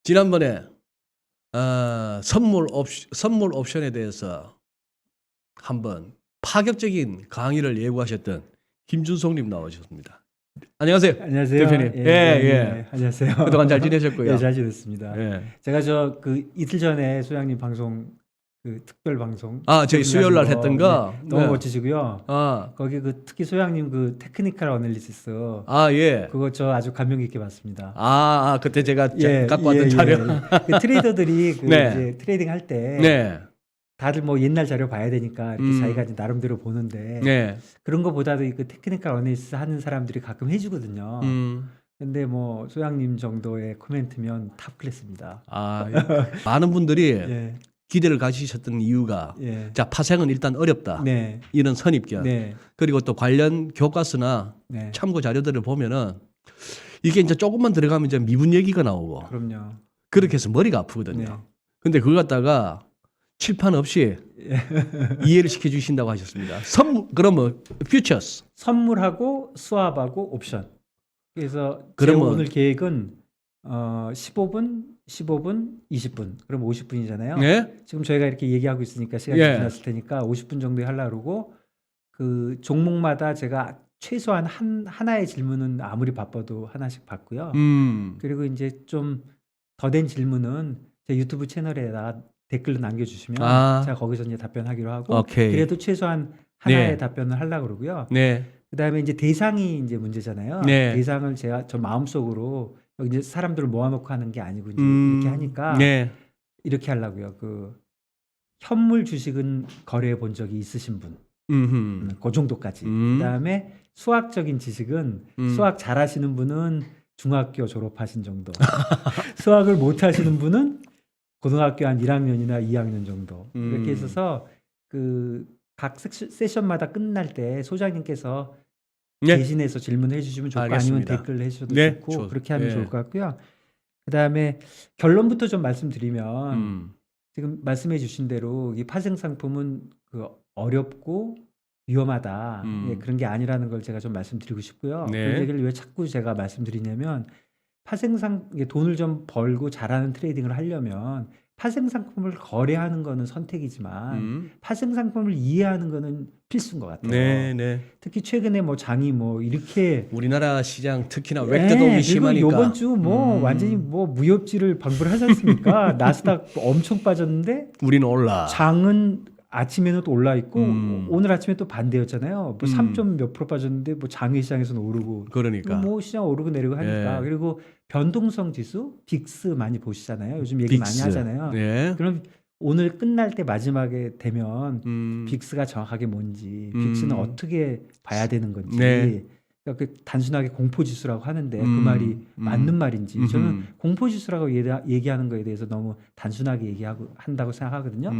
지난번에 선물 옵션에 대해서 한번 파격적인 강의를 예고하셨던 김준송님 나오셨습니다. 안녕하세요. 안녕하세요. 대표님. 안녕하세요. 그동안 잘 지내셨고요. 네, 잘 지냈습니다. 예. 제가 그 이틀 전에 소장님 방송 그 특별 방송 저희 수요일 날 했던 거 너무 네. 멋지시고요. 거기 그 특히 소장님 그 테크니컬 어널리시스 예. 그거 저 아주 감명 깊게 봤습니다. 그때 제가 갖고 왔던 자료. 그 트레이더들이 그 네. 이제 트레이딩 할 때 네. 다들 뭐 옛날 자료 봐야 되니까 이렇게 자기가 이제 나름대로 보는데 네. 그런 거보다도 그 테크니컬 어널리시스 하는 사람들이 가끔 해주거든요. 근데 뭐 소장님 정도의 코멘트면 탑 클래스입니다. 많은 분들이 예. 기대를 가지셨던 이유가 예. 자, 파생은 일단 어렵다. 네. 이런 선입견. 네. 그리고 또 관련 교과서나 네. 참고 자료들을 보면은 이게 이제 조금만 들어가면 이제 미분 얘기가 나오고 그럼요. 그렇게 해서 머리가 아프거든요. 네. 근데 그걸 갖다가 칠판 없이 이해를 시켜 주신다고 하셨습니다. 그러면 퓨처스. 선물하고 수압하고 옵션. 그래서 제 그러면 오늘 계획은 15분, 20분. 그럼 50분이잖아요. 네? 지금 저희가 이렇게 얘기하고 있으니까 시간이 예. 지났을 테니까 50분 정도에 하려고 그러고 그 종목마다 제가 최소한 하나의 질문은 아무리 바빠도 하나씩 받고요. 그리고 이제 좀 더 된 질문은 제 유튜브 채널에다가 댓글로 남겨주시면 제가 거기서 이제 답변하기로 하고 오케이. 그래도 최소한 하나의 네. 답변을 하려고 그러고요. 네. 그다음에 이제 대상이 이제 문제잖아요. 네. 대상을 제가 저 마음속으로 여기 이제 사람들을 모아놓고 하는 게 아니고 이제 이렇게 하니까 네. 이렇게 하려고요. 그 현물 주식은 거래해 본 적이 있으신 분, 그 정도까지. 그다음에 수학적인 지식은 수학 잘하시는 분은 중학교 졸업하신 정도. 수학을 못 하시는 분은 고등학교 한 1학년이나 2학년 정도. 이렇게 있어서 그 각 세션마다 끝날 때 소장님께서 네. 대신해서 질문을 해주시면 좋고 알겠습니다. 아니면 댓글을 해주셔도 네, 좋고 좋- 그렇게 하면 예. 좋을 것 같고요. 그다음에 결론부터 좀 말씀드리면 지금 말씀해 주신 대로 이 파생 상품은 그 어렵고 위험하다. 예, 그런 게 아니라는 걸 제가 좀 말씀드리고 싶고요. 네. 그 얘기를 왜 자꾸 제가 말씀드리냐면 돈을 좀 벌고 잘하는 트레이딩을 하려면 파생 상품을 거래하는 거는 선택이지만 파생 상품을 이해하는 거는 필수인 것 같아요. 네, 네. 특히 최근에 뭐 장이 뭐 이렇게 우리나라 시장 특히나 웹드동이 그리고 심하니까. 이번 주 뭐 완전히 뭐 무협지를 방불하지 않습니까? 나스닥 엄청 빠졌는데 우리는 올라. 장은 아침에는 또 올라 있고 오늘 아침에 또 반대였잖아요. 뭐 3점 몇 프로 빠졌는데 뭐 장외 시장에서는 오르고 그러니까. 뭐 시장 오르고 내리고 하니까 예. 그리고 변동성 지수 빅스 많이 보시잖아요. 요즘 얘기 많이 하잖아요. 네. 그럼 오늘 끝날 때 마지막에 되면 빅스가 정확하게 뭔지, 빅스는 어떻게 봐야 되는 건지, 네. 그러니까 그 단순하게 공포지수라고 하는데 그 말이 맞는 말인지 저는 공포지수라고 얘기하는 거에 대해서 너무 단순하게 한다고 생각하거든요.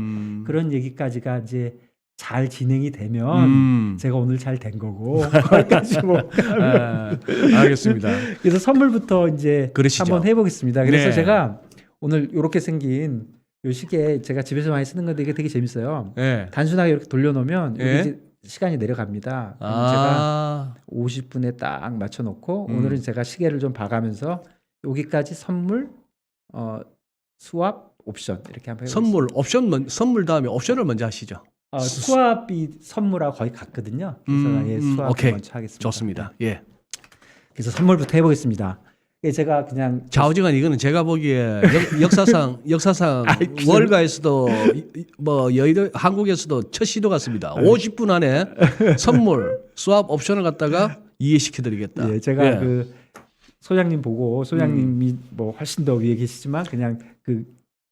그런 얘기까지가 이제 잘 진행이 되면 제가 오늘 잘 된 거고 거기까지 못 가면 알겠습니다. 그래서 선물부터 이제 그러시죠. 한번 해보겠습니다. 그래서 네. 제가 오늘 이렇게 생긴 요 시계 제가 집에서 많이 쓰는 건데 이게 되게 재밌어요. 네. 단순하게 이렇게 돌려놓으면 예. 여기 이제 시간이 내려갑니다. 그럼 제가 50분에 딱 맞춰놓고 오늘은 제가 시계를 좀 봐가면서 여기까지 선물, 수압, 옵션 이렇게 한번 해보겠습니다. 선물 다음에 옵션을 먼저 하시죠. 수압이 선물하고 거의 같거든요. 그래서 수압 오케이. 먼저 하겠습니다. 좋습니다. 예. 그래서 선물부터 해보겠습니다. 제가 그냥 좌우지간 이거는 제가 보기에 역사상 월가에서도 뭐 여의도 한국에서도 첫 시도 같습니다. 50분 안에 선물 수압 옵션을 갖다가 이해시켜 드리겠다. 예, 제가 그 소장님 보고 소장님이 뭐 훨씬 더 위에 계시지만 그냥 그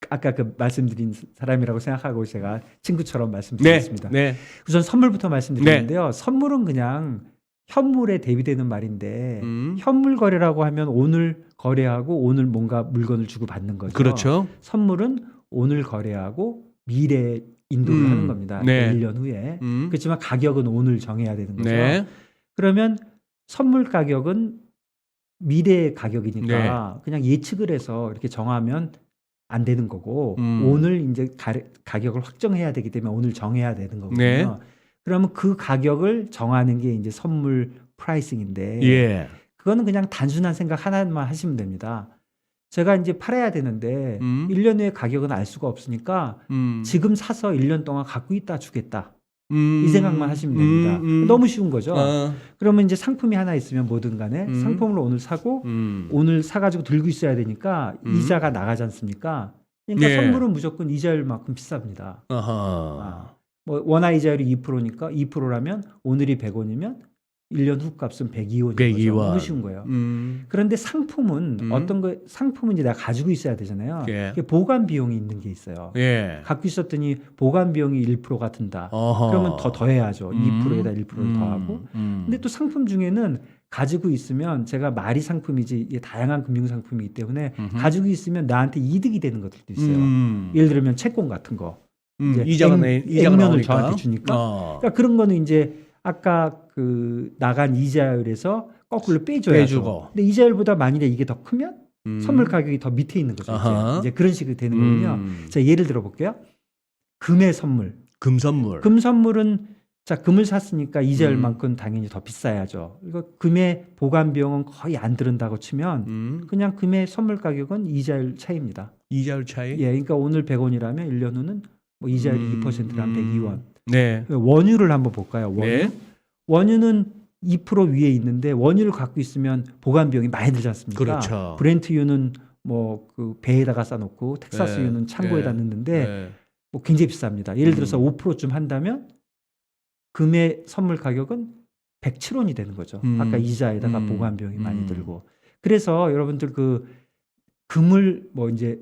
아까 그 말씀드린 사람이라고 생각하고 제가 친구처럼 말씀드리겠습니다. 네. 우선 선물부터 말씀드리는데요. 선물은 그냥 현물에 대비되는 말인데 현물 거래라고 하면 오늘 거래하고 오늘 뭔가 물건을 주고 받는 거죠. 그렇죠. 선물은 오늘 거래하고 미래 인도를 하는 겁니다. 네. 1년 후에. 그렇지만 가격은 오늘 정해야 되는 거죠. 네. 그러면 선물 가격은 미래 가격이니까 그냥 예측을 해서 이렇게 정하면 안 되는 거고 오늘 이제 가격을 확정해야 되기 때문에 오늘 정해야 되는 거거든요. 네. 그러면 그 가격을 정하는 게 이제 선물 프라이싱인데 예. 그거는 그냥 단순한 생각 하나만 하시면 됩니다. 제가 이제 팔아야 되는데 1년 후에 가격은 알 수가 없으니까 지금 사서 1년 동안 갖고 있다 주겠다. 이 생각만 하시면 됩니다. 너무 쉬운 거죠. 그러면 이제 상품이 하나 있으면 뭐든 간에 상품을 오늘 사고 오늘 사가지고 들고 있어야 되니까 이자가 나가지 않습니까? 그러니까 예. 선물은 무조건 이자율만큼 비쌉니다. 뭐 원화이자율이 2%니까 2%라면 오늘이 100원이면 1년 후 값은 102원인 102 거죠. 원. 너무 쉬운 거예요. 그런데 상품은 어떤 거 상품은 이제 내가 가지고 있어야 되잖아요. 예. 그게 보관 비용이 있는 게 있어요. 예. 갖고 있었더니 보관 비용이 1%가 든다. 어허. 그러면 더 더해야죠. 2%에다 1%를 더하고. 근데 또 상품 중에는 가지고 있으면 제가 말이 상품이지 이게 다양한 금융 상품이기 때문에 가지고 있으면 나한테 이득이 되는 것들도 있어요. 예를 들면 채권 같은 거. 이제 이자가 액면을 나오니까. 저한테 주니까. 그러니까 그런 거는 이제 아까 그 나간 이자율에서 거꾸로 빼줘야죠. 빼주고. 근데 이자율보다 만일에 이게 더 크면 선물 가격이 더 밑에 있는 거죠. 이제 그런 식으로 되는 거군요. 자, 예를 들어 볼게요. 금의 선물. 금 선물. 금 선물은 자, 금을 샀으니까 이자율만큼 당연히 더 비싸야죠. 이거 금의 보관 비용은 거의 안 들은다고 치면 그냥 금의 선물 가격은 이자율 차이입니다. 이자율 차이? 예, 그러니까 오늘 100원이라면 1년 후는 뭐 이자율이 2%란 102원. 네. 원유를 한번 볼까요? 원유. 네. 원유는 2% 위에 있는데 원유를 갖고 있으면 보관 비용이 많이 들지 않습니까? 그렇죠. 브렌트유는 뭐 그 배에다가 싸놓고 텍사스유는 창고에다 넣는데 뭐 굉장히 비쌉니다. 예를 들어서 5%쯤 한다면 금의 선물 가격은 107원이 되는 거죠. 아까 이자에다가 보관 비용이 많이 들고. 그래서 여러분들 그 금을 뭐 이제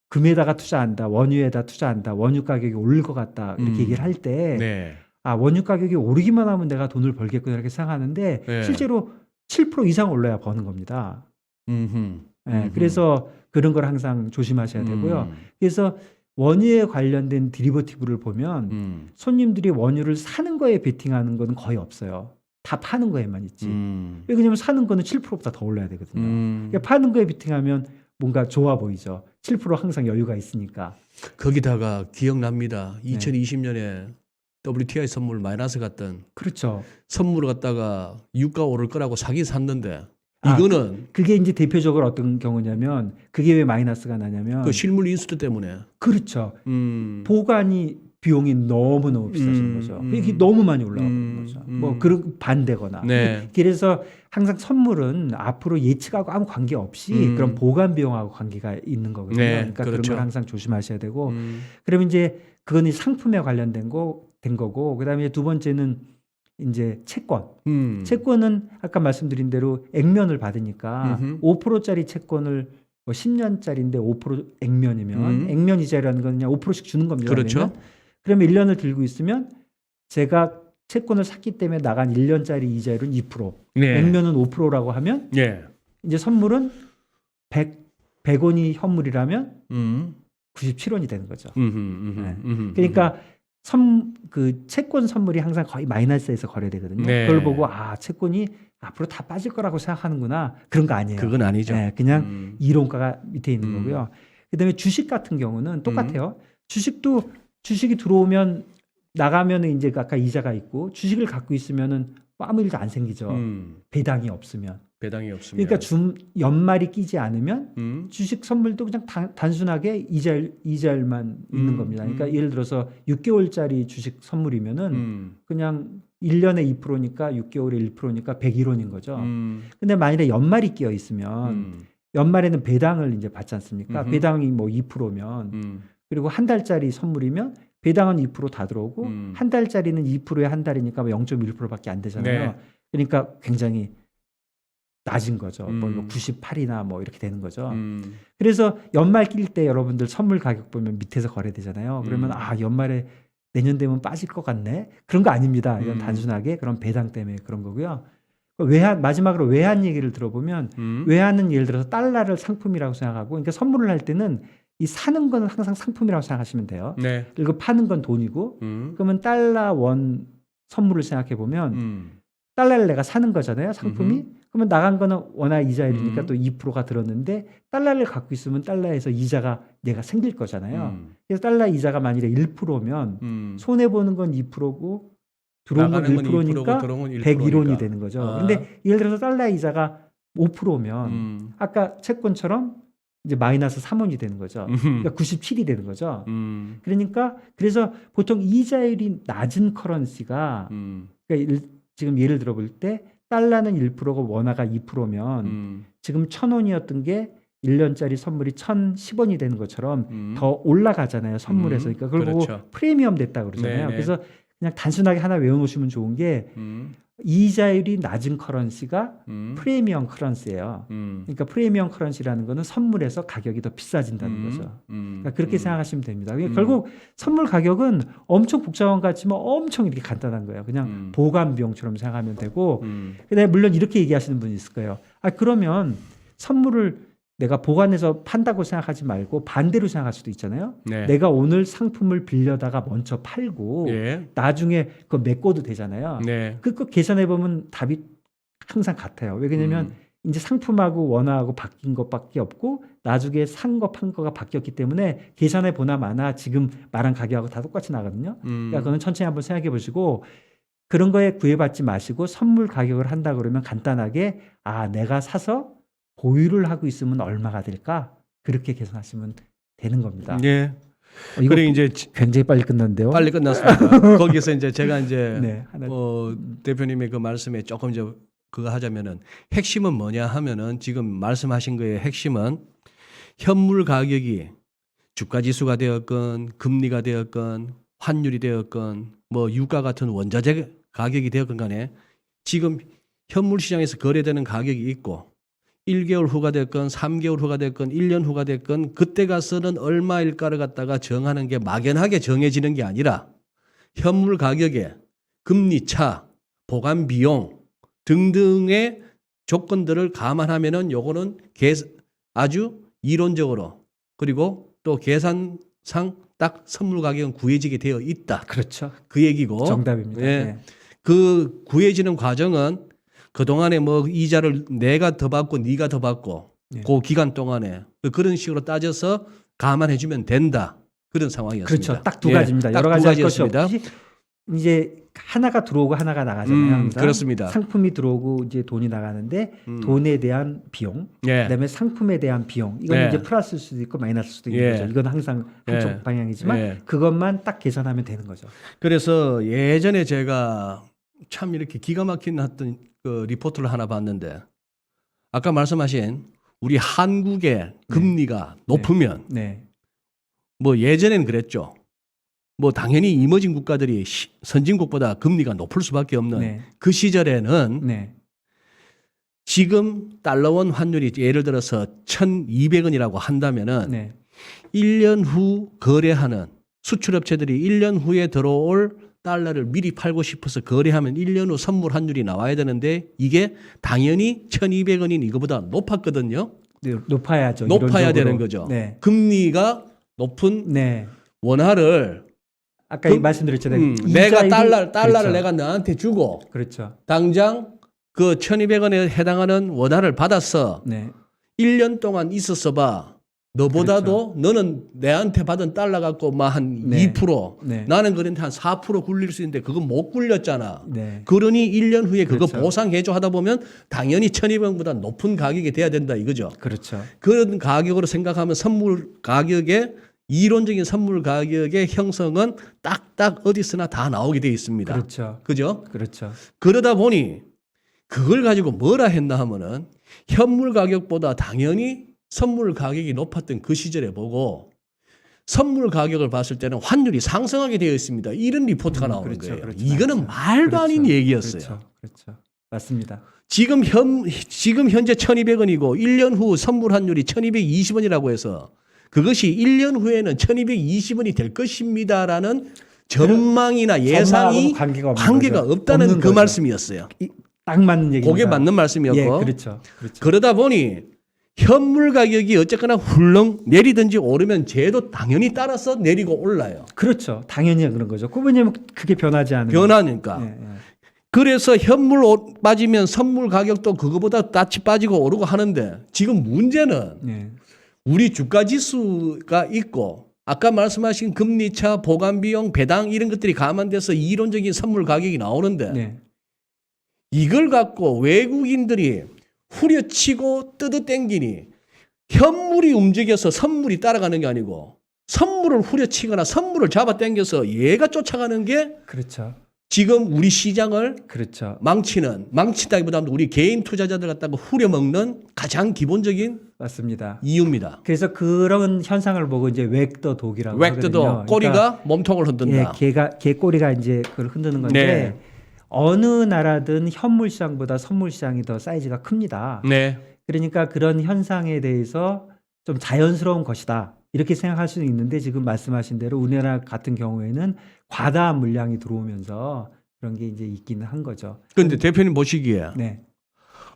금에다가 투자한다, 원유에다 투자한다, 원유 가격이 오를 것 같다 이렇게 얘기를 할 때 네. 아, 원유 가격이 오르기만 하면 내가 돈을 벌겠구나 이렇게 생각하는데 네. 실제로 7% 이상 올라야 버는 겁니다. 네, 그래서 그런 걸 항상 조심하셔야 되고요. 그래서 원유에 관련된 디리버티브를 보면 손님들이 원유를 사는 거에 베팅하는 건 거의 없어요. 다 파는 거에만 있지. 왜냐면 사는 거는 7%보다 더 올라야 되거든요. 그러니까 파는 거에 베팅하면 뭔가 좋아 보이죠. 7% 항상 여유가 있으니까. 거기다가 기억납니다. 2020년에 WTI 선물 마이너스 갔던 그렇죠. 선물을 갖다가 유가 오를 거라고 사긴 샀는데 아, 이거는 그게 이제 대표적으로 어떤 경우냐면 그게 왜 마이너스가 나냐면 그 실물 인수도 때문에. 그렇죠. 보관이 비용이 너무너무 비싸진 거죠. 이게 너무 많이 올라가는 거죠. 뭐 그런 반대거나. 네. 그래서 항상 선물은 앞으로 예측하고 아무 관계 없이 그런 보관 비용하고 관계가 있는 거거든요. 네, 그러니까 그렇죠. 그런 걸 항상 조심하셔야 되고. 그러면 이제 그건 상품에 관련된 된 거고. 그다음에 두 번째는 이제 채권. 채권은 아까 말씀드린 대로 액면을 받으니까 5%짜리 채권을 뭐 10년짜리인데 5% 액면이면 액면 이자라는 건 그냥 5%씩 주는 겁니다. 그렇죠. 그러면 1년을 들고 있으면 제가 채권을 샀기 때문에 나간 1년짜리 이자율은 2%, 네. 액면은 5%라고 하면 예. 이제 선물은 100원이 현물이라면 97원이 되는 거죠. 그러니까 그 채권 선물이 항상 거의 마이너스에서 거래되거든요. 네. 그걸 보고 아, 채권이 앞으로 다 빠질 거라고 생각하는구나. 그런 거 아니에요. 그건 아니죠. 네, 그냥 이론가가 밑에 있는 거고요. 그다음에 주식 같은 경우는 똑같아요. 주식이 들어오면 나가면은 이제 아까 이자가 있고 주식을 갖고 있으면은 아무 일도 안 생기죠. 배당이 없으면. 배당이 없으면. 그러니까 연말이 끼지 않으면 주식 선물도 그냥 단순하게 이자율만 있는 겁니다. 그러니까 예를 들어서 6개월짜리 주식 선물이면은 그냥 1년에 2%니까 6개월에 1%니까 101원인 거죠. 근데 만일에 연말이 끼어 있으면 연말에는 배당을 이제 받지 않습니까? 배당이 뭐 2%면 그리고 한 달짜리 선물이면 배당은 2% 다 들어오고 한 달짜리는 2%에 한 달이니까 0.1%밖에 안 되잖아요. 네. 그러니까 굉장히 낮은 거죠. 뭐 98이나 뭐 이렇게 되는 거죠. 그래서 연말 낄 때 여러분들 선물 가격 보면 밑에서 거래되잖아요. 그러면 아, 연말에 내년 되면 빠질 것 같네. 그런 거 아닙니다. 이건 단순하게 그런 배당 때문에 그런 거고요. 마지막으로 외환 얘기를 들어보면 외환은 예를 들어서 달러를 상품이라고 생각하고 그러니까 선물을 할 때는 이 사는 건 항상 상품이라고 생각하시면 돼요. 네. 그리고 파는 건 돈이고 그러면 달러 원 선물을 생각해 보면 달러를 내가 사는 거잖아요. 상품이. 그러면 나간 거는 원화 이자율이니까 또 2%가 들었는데 달러를 갖고 있으면 달러에서 이자가 내가 생길 거잖아요. 그래서 달러 이자가 만일에 1%면 손해 보는 건 2%고 들어온 건 1%니까 101원이 되는 거죠. 근데 예를 들어서 달러 이자가 5%면 아까 채권처럼 이제 마이너스 3원이 되는 거죠. 그러니까 97이 되는 거죠. 음. 그러니까 그래서 보통 이자율이 낮은 커런시가 그러니까 지금 예를 들어 볼 때 달러는 1%고 원화가 2%면 지금 1,000원이었던 게 1년짜리 선물이 1,010원이 되는 것처럼 더 올라가잖아요. 선물에서. 그러니까 그걸 보고 그렇죠. 프리미엄 됐다 그러잖아요. 네네. 그래서 그냥 단순하게 하나 외워놓으시면 좋은 게 이자율이 낮은 커런시가 프리미엄 커런시예요. 그러니까 프리미엄 커런시라는 거는 선물에서 가격이 더 비싸진다는 거죠. 그러니까 그렇게 생각하시면 됩니다. 결국 선물 가격은 엄청 복잡한 것 같지만 엄청 이렇게 간단한 거예요. 그냥 보관 비용처럼 생각하면 되고. 근데 물론 이렇게 얘기하시는 분이 있을 거예요. 아 그러면 선물을 내가 보관해서 판다고 생각하지 말고 반대로 생각할 수도 있잖아요. 네. 내가 오늘 상품을 빌려다가 먼저 팔고 예. 나중에 그거 메꿔도 되잖아요. 네. 그거 계산해 보면 답이 항상 같아요. 왜냐면 이제 상품하고 원화하고 바뀐 것밖에 없고 나중에 산 거 판 거가 바뀌었기 때문에 계산해 보나 마나 지금 말한 가격하고 다 똑같이 나거든요. 그러니까 그거는 천천히 한번 생각해 보시고 그런 거에 구애받지 마시고 선물 가격을 한다 그러면 간단하게 아 내가 사서 보유를 하고 있으면 얼마가 될까? 그렇게 계산하시면 되는 겁니다. 예. 이거 그래 이제 굉장히 빨리 끝났는데요. 빨리 끝났습니다. 거기서 이제 제가 이제 네, 하나 대표님의 그 말씀에 조금 이제 그거 하자면은 핵심은 뭐냐 하면은 지금 말씀하신 거의 핵심은 현물 가격이 주가 지수가 되었건 금리가 되었건 환율이 되었건 뭐 유가 같은 원자재 가격이 되었건 간에 지금 현물 시장에서 거래되는 가격이 있고 1개월 후가 됐건 3개월 후가 됐건 1년 후가 됐건 그때 가서는 얼마일까를 갖다가 정하는 게 막연하게 정해지는 게 아니라 현물 가격에 금리 차, 보관 비용 등등의 조건들을 감안하면은 요거는 아주 이론적으로 그리고 또 계산상 딱 선물 가격은 구해지게 되어 있다. 그렇죠. 그 얘기고. 정답입니다. 예. 네. 그 구해지는 과정은 그동안에 뭐 이자를 내가 더 받고 네가 더 받고 네. 그 기간 동안에 그런 식으로 따져서 감안해 주면 된다. 그런 상황이었습니다. 그렇죠. 딱 두 가지입니다. 딱 여러 두 가지 할 것이 가지였습니다. 없이 이제 하나가 들어오고 하나가 나가잖아요. 항상. 그렇습니다. 상품이 들어오고 이제 돈이 나가는데 돈에 대한 비용, 예. 그다음에 상품에 대한 비용. 이건 예. 이제 플러스일 수도 있고 마이너스일 수도 있는 예. 거죠. 이건 항상 한쪽 예. 방향이지만 예. 그것만 딱 계산하면 되는 거죠. 그래서 예전에 제가 참 이렇게 기가 막힌 어떤 그 리포트를 하나 봤는데 아까 말씀하신 우리 한국의 금리가 높으면 네. 뭐 예전에는 그랬죠. 뭐 당연히 이머징 국가들이 선진국보다 금리가 높을 수밖에 없는 네. 그 시절에는 네. 지금 달러원 환율이 예를 들어서 1,200원이라고 한다면은 네. 1년 후 거래하는 수출업체들이 1년 후에 들어올 달러를 미리 팔고 싶어서 거래하면 1년 후 선물 환율이 나와야 되는데 이게 당연히 1,200원인 이거보다 높았거든요. 네. 높아야죠. 높아야 이론적으로. 되는 거죠. 네. 금리가 높은 네. 원화를 아까 말씀드렸잖아요. 내가 달러를 그렇죠. 내가 너한테 주고 그렇죠. 당장 그 1,200원에 해당하는 원화를 받아서 네. 1년 동안 있었어 봐. 너보다도 너는 내한테 받은 달러 갖고 한 네. 2% 네. 나는 그런데 한 4% 굴릴 수 있는데 그거 못 굴렸잖아. 네. 그러니 1년 후에 그거 그렇죠. 보상해줘 하다 보면 당연히 1,200원보다 높은 가격이 돼야 된다 이거죠. 그렇죠. 그런 가격으로 생각하면 선물 가격의 이론적인 선물 가격의 형성은 딱딱 어디서나 다 나오게 돼 있습니다. 그렇죠. 그죠? 그렇죠. 그러다 보니 그걸 가지고 뭐라 했나 하면은 현물 가격보다 당연히 선물 가격이 높았던 그 시절에 보고 선물 가격을 봤을 때는 환율이 상승하게 되어 있습니다. 이런 리포트가 나오는 그렇죠, 거예요. 그렇죠. 이거는 말도 아닌 얘기였어요. 그렇죠. 그렇죠. 맞습니다. 지금 현재 1,200원이고 1년 후 선물 환율이 1,220원이라고 해서 그것이 1년 후에는 1,220원이 될 것입니다라는 전망이나 예상이 관계가 없다는 없는 그 거죠. 말씀이었어요. 딱 맞는 얘기입니다. 그게 맞는 말씀이었고 예, 그렇죠. 그렇죠. 그러다 보니 현물 가격이 어쨌거나 훌렁 내리든지 오르면 쟤도 당연히 따라서 내리고 올라요. 그렇죠. 당연히 그런 거죠. 왜냐면 그게 변하지 않는 변하니까. 예, 예. 그래서 현물 빠지면 선물 가격도 그거보다 같이 빠지고 오르고 하는데 지금 문제는 예. 우리 주가 지수가 있고 아까 말씀하신 금리차, 보관비용, 배당 이런 것들이 감안돼서 이론적인 선물 가격이 나오는데 네. 이걸 갖고 외국인들이 후려치고 뜯어땡기니 현물이 움직여서 선물이 따라가는 게 아니고 선물을 후려치거나 선물을 잡아당겨서 얘가 쫓아가는 게 그렇죠. 지금 우리 시장을 그렇죠. 망친다기보다는 우리 개인 투자자들 갖다가 후려먹는 가장 기본적인 맞습니다. 이유입니다. 그래서 그런 현상을 보고 이제 웩더 독이라고 웩더도 하거든요. 꼬리가 그러니까 몸통을 흔든다. 개 꼬리가 이제 그걸 흔드는 건데 네. 어느 나라든 현물 시장보다 선물 시장이 더 사이즈가 큽니다. 네. 그러니까 그런 현상에 대해서 좀 자연스러운 것이다. 이렇게 생각할 수는 있는데 지금 말씀하신 대로 우리나라 같은 경우에는 과다한 물량이 들어오면서 그런 게 이제 있기는 한 거죠. 그런데 대표님 보시기에 네.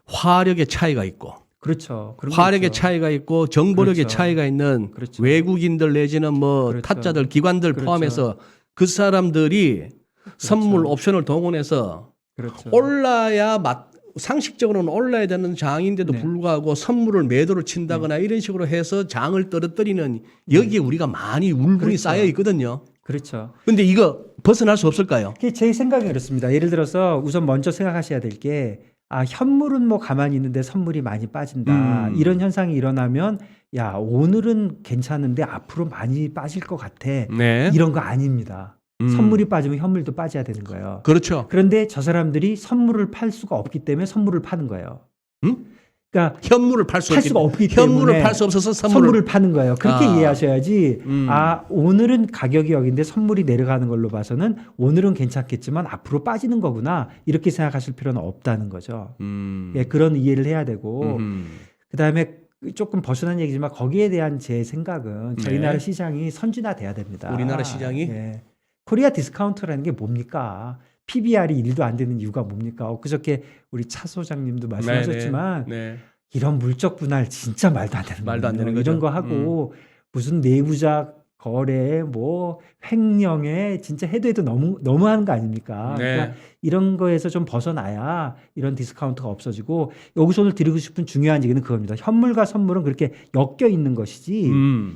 화력의 차이가 있고 그렇죠. 그런 거 화력의 있죠. 차이가 있고 정보력의 그렇죠. 차이가 있는 그렇죠. 외국인들 내지는 뭐 그렇죠. 타짜들 기관들 그렇죠. 포함해서 그 사람들이 선물 옵션을 동원해서 그렇죠. 올라야 상식적으로는 올라야 되는 장인데도 네. 불구하고 선물을 매도를 친다거나 이런 식으로 해서 장을 떨어뜨리는 여기에 우리가 많이 울분이 그렇죠. 쌓여 있거든요. 그렇죠. 근데 이거 벗어날 수 없을까요? 그게 제 생각이 그렇습니다. 예를 들어서 우선 먼저 생각하셔야 될 게 현물은 뭐 가만히 있는데 선물이 많이 빠진다. 이런 현상이 일어나면 야 오늘은 괜찮은데 앞으로 많이 빠질 것 같아. 네. 이런 거 아닙니다. 선물이 빠지면 현물도 빠져야 되는 거예요. 그렇죠. 그런데 저 사람들이 선물을 팔 수가 없기 때문에 선물을 파는 거예요. 그러니까 현물을 팔 수 팔 수가 없기 때문에 현물을 팔 수 없어서 선물을 파는 거예요. 그렇게 아. 이해하셔야지. 오늘은 가격이 여기인데 선물이 내려가는 걸로 봐서는 오늘은 괜찮겠지만 앞으로 빠지는 거구나. 이렇게 생각하실 필요는 없다는 거죠. 예, 그런 이해를 해야 되고 그다음에 조금 벗어난 얘기지만 거기에 대한 제 생각은 저희 네. 나라 시장이 선진화돼야 됩니다. 우리나라 시장이? 예. 코리아 디스카운트라는 게 뭡니까? PBR이 1도 안 되는 이유가 뭡니까? 엊그저께 우리 차 소장님도 말씀하셨지만 네. 이런 물적 분할 진짜 말도 안 되는 말도 안 거예요. 되는 이런 거죠. 거 하고 무슨 내부자 거래 뭐 횡령에 진짜 해도 너무하는 거 아닙니까? 네. 그러니까 이런 거에서 좀 벗어나야 이런 디스카운트가 없어지고 여기서 오늘 드리고 싶은 중요한 얘기는 그겁니다. 현물과 선물은 그렇게 엮여 있는 것이지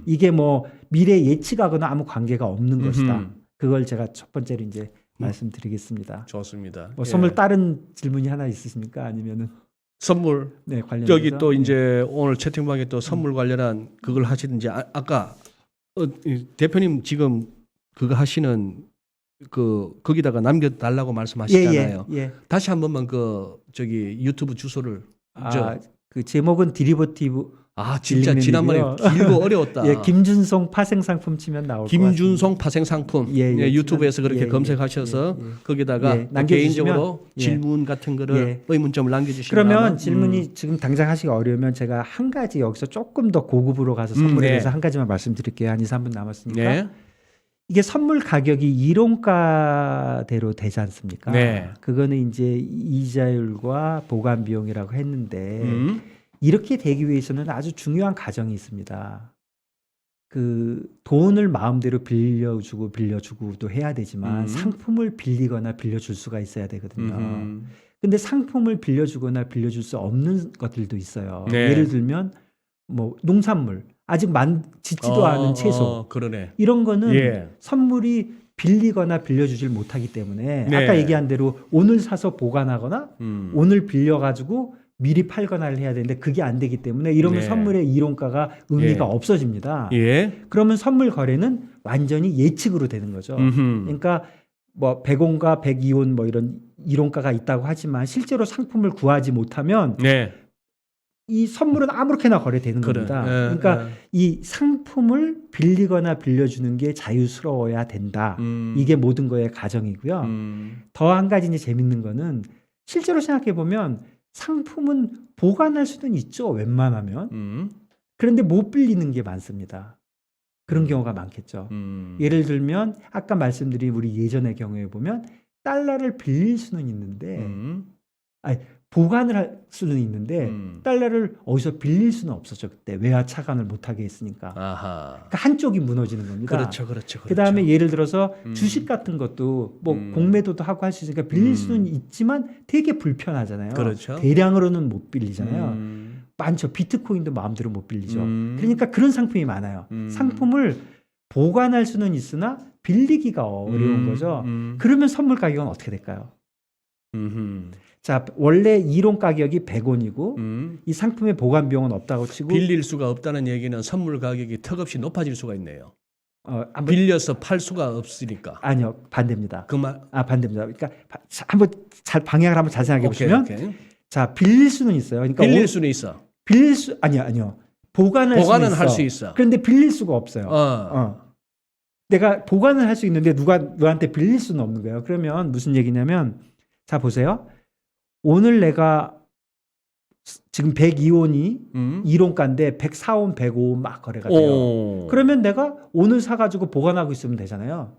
이게 뭐 미래 예측하거나 아무 관계가 없는 것이다. 그걸 제가 첫 번째로 이제 말씀드리겠습니다. 좋습니다. 뭐 선물 다른 질문이 하나 있으십니까? 아니면은 선물 네, 관련해서 여기 또 이제 오늘 채팅방에 또 선물 관련한 그걸 하시든지 아까 대표님 지금 그거 하시는 거기다가 남겨달라고 말씀하시잖아요. 예. 다시 한 번만 유튜브 주소를 그 제목은 디리버티브. 진짜 지난번에 딜링맨이고요. 길고 어려웠다. 예, 김준송 파생 상품 치면 나올 것 같습니다. 김준송 파생 상품. 예, 유튜브에서 그렇게 예, 검색하셔서 예. 거기다가 예, 남겨주시면, 개인적으로 예. 질문 같은 거를 예. 의문점을 남겨주시면 그러면 질문이 지금 당장 하시기 어려우면 제가 한 가지 여기서 조금 더 고급으로 가서 선물에 네. 대해서 한 가지만 말씀드릴게요. 한 2, 3분 남았으니까. 네. 이게 선물 가격이 이론가대로 되지 않습니까? 네. 그거는 이제 이자율과 보관 비용이라고 했는데 이렇게 되기 위해서는 아주 중요한 과정이 있습니다. 그 돈을 마음대로 빌려주고도 해야 되지만 상품을 빌리거나 빌려줄 수가 있어야 되거든요. 근데 상품을 빌려주거나 빌려줄 수 없는 것들도 있어요. 네. 예를 들면 뭐 농산물, 아직 짓지도 않은 채소, 그러네. 이런 거는 예. 선물이 빌리거나 빌려주질 못하기 때문에 네. 아까 얘기한 대로 오늘 사서 보관하거나 오늘 빌려가지고 미리 팔거나를 해야 되는데 그게 안 되기 때문에 이러면 네. 선물의 이론가가 의미가 예. 없어집니다. 예. 그러면 선물 거래는 완전히 예측으로 되는 거죠. 그러니까 뭐 100원과 102원 뭐 이런 이론가가 있다고 하지만 실제로 상품을 구하지 못하면 네. 이 선물은 아무렇게나 거래되는 겁니다. 그러니까 이 상품을 빌리거나 빌려주는 게 자유스러워야 된다. 이게 모든 거의 가정이고요. 더 한 가지 이제 재밌는 거는 실제로 생각해 보면 상품은 보관할 수는 있죠. 웬만하면. 그런데 못 빌리는 게 많습니다. 그런 경우가 많겠죠. 예를 들면 아까 말씀드린 우리 예전의 경우에 보면 달러를 빌릴 수는 있는데 보관을 할 수는 있는데 달러를 어디서 빌릴 수는 없었죠. 그때 외화 차관을 못하게 했으니까. 아하. 그러니까 한쪽이 무너지는 겁니다. 그렇죠. 그다음에 예를 들어서 주식 같은 것도 뭐 공매도도 하고 할 수 있으니까 빌릴 수는 있지만 되게 불편하잖아요. 그렇죠. 대량으로는 못 빌리잖아요. 많죠. 비트코인도 마음대로 못 빌리죠. 그러니까 그런 상품이 많아요. 상품을 보관할 수는 있으나 빌리기가 어려운 거죠. 그러면 선물 가격은 어떻게 될까요? 자, 원래 이론 가격이 100원이고 이 상품의 보관 비용은 없다고 치고 빌릴 수가 없다는 얘기는 선물 가격이 턱없이 높아질 수가 있네요. 한번 빌려서 팔 수가 없으니까. 아니요, 반대입니다. 그 말. 반대입니다. 그러니까 한번 잘 방향을 한번 잘 생각해 보시면 오케이. 자, 빌릴 수는 있어요. 그러니까 빌릴 수는 있어. 빌릴 수 아니요. 보관은 할 수 있어. 그런데 빌릴 수가 없어요. 내가 보관을 할 수 있는데 누구한테 빌릴 수는 없는 거예요. 그러면 무슨 얘기냐면 자 보세요. 오늘 내가 지금 102원이 이론가인데 104원, 105원 막 거래가 돼요. 그러면 내가 오늘 사가지고 보관하고 있으면 되잖아요.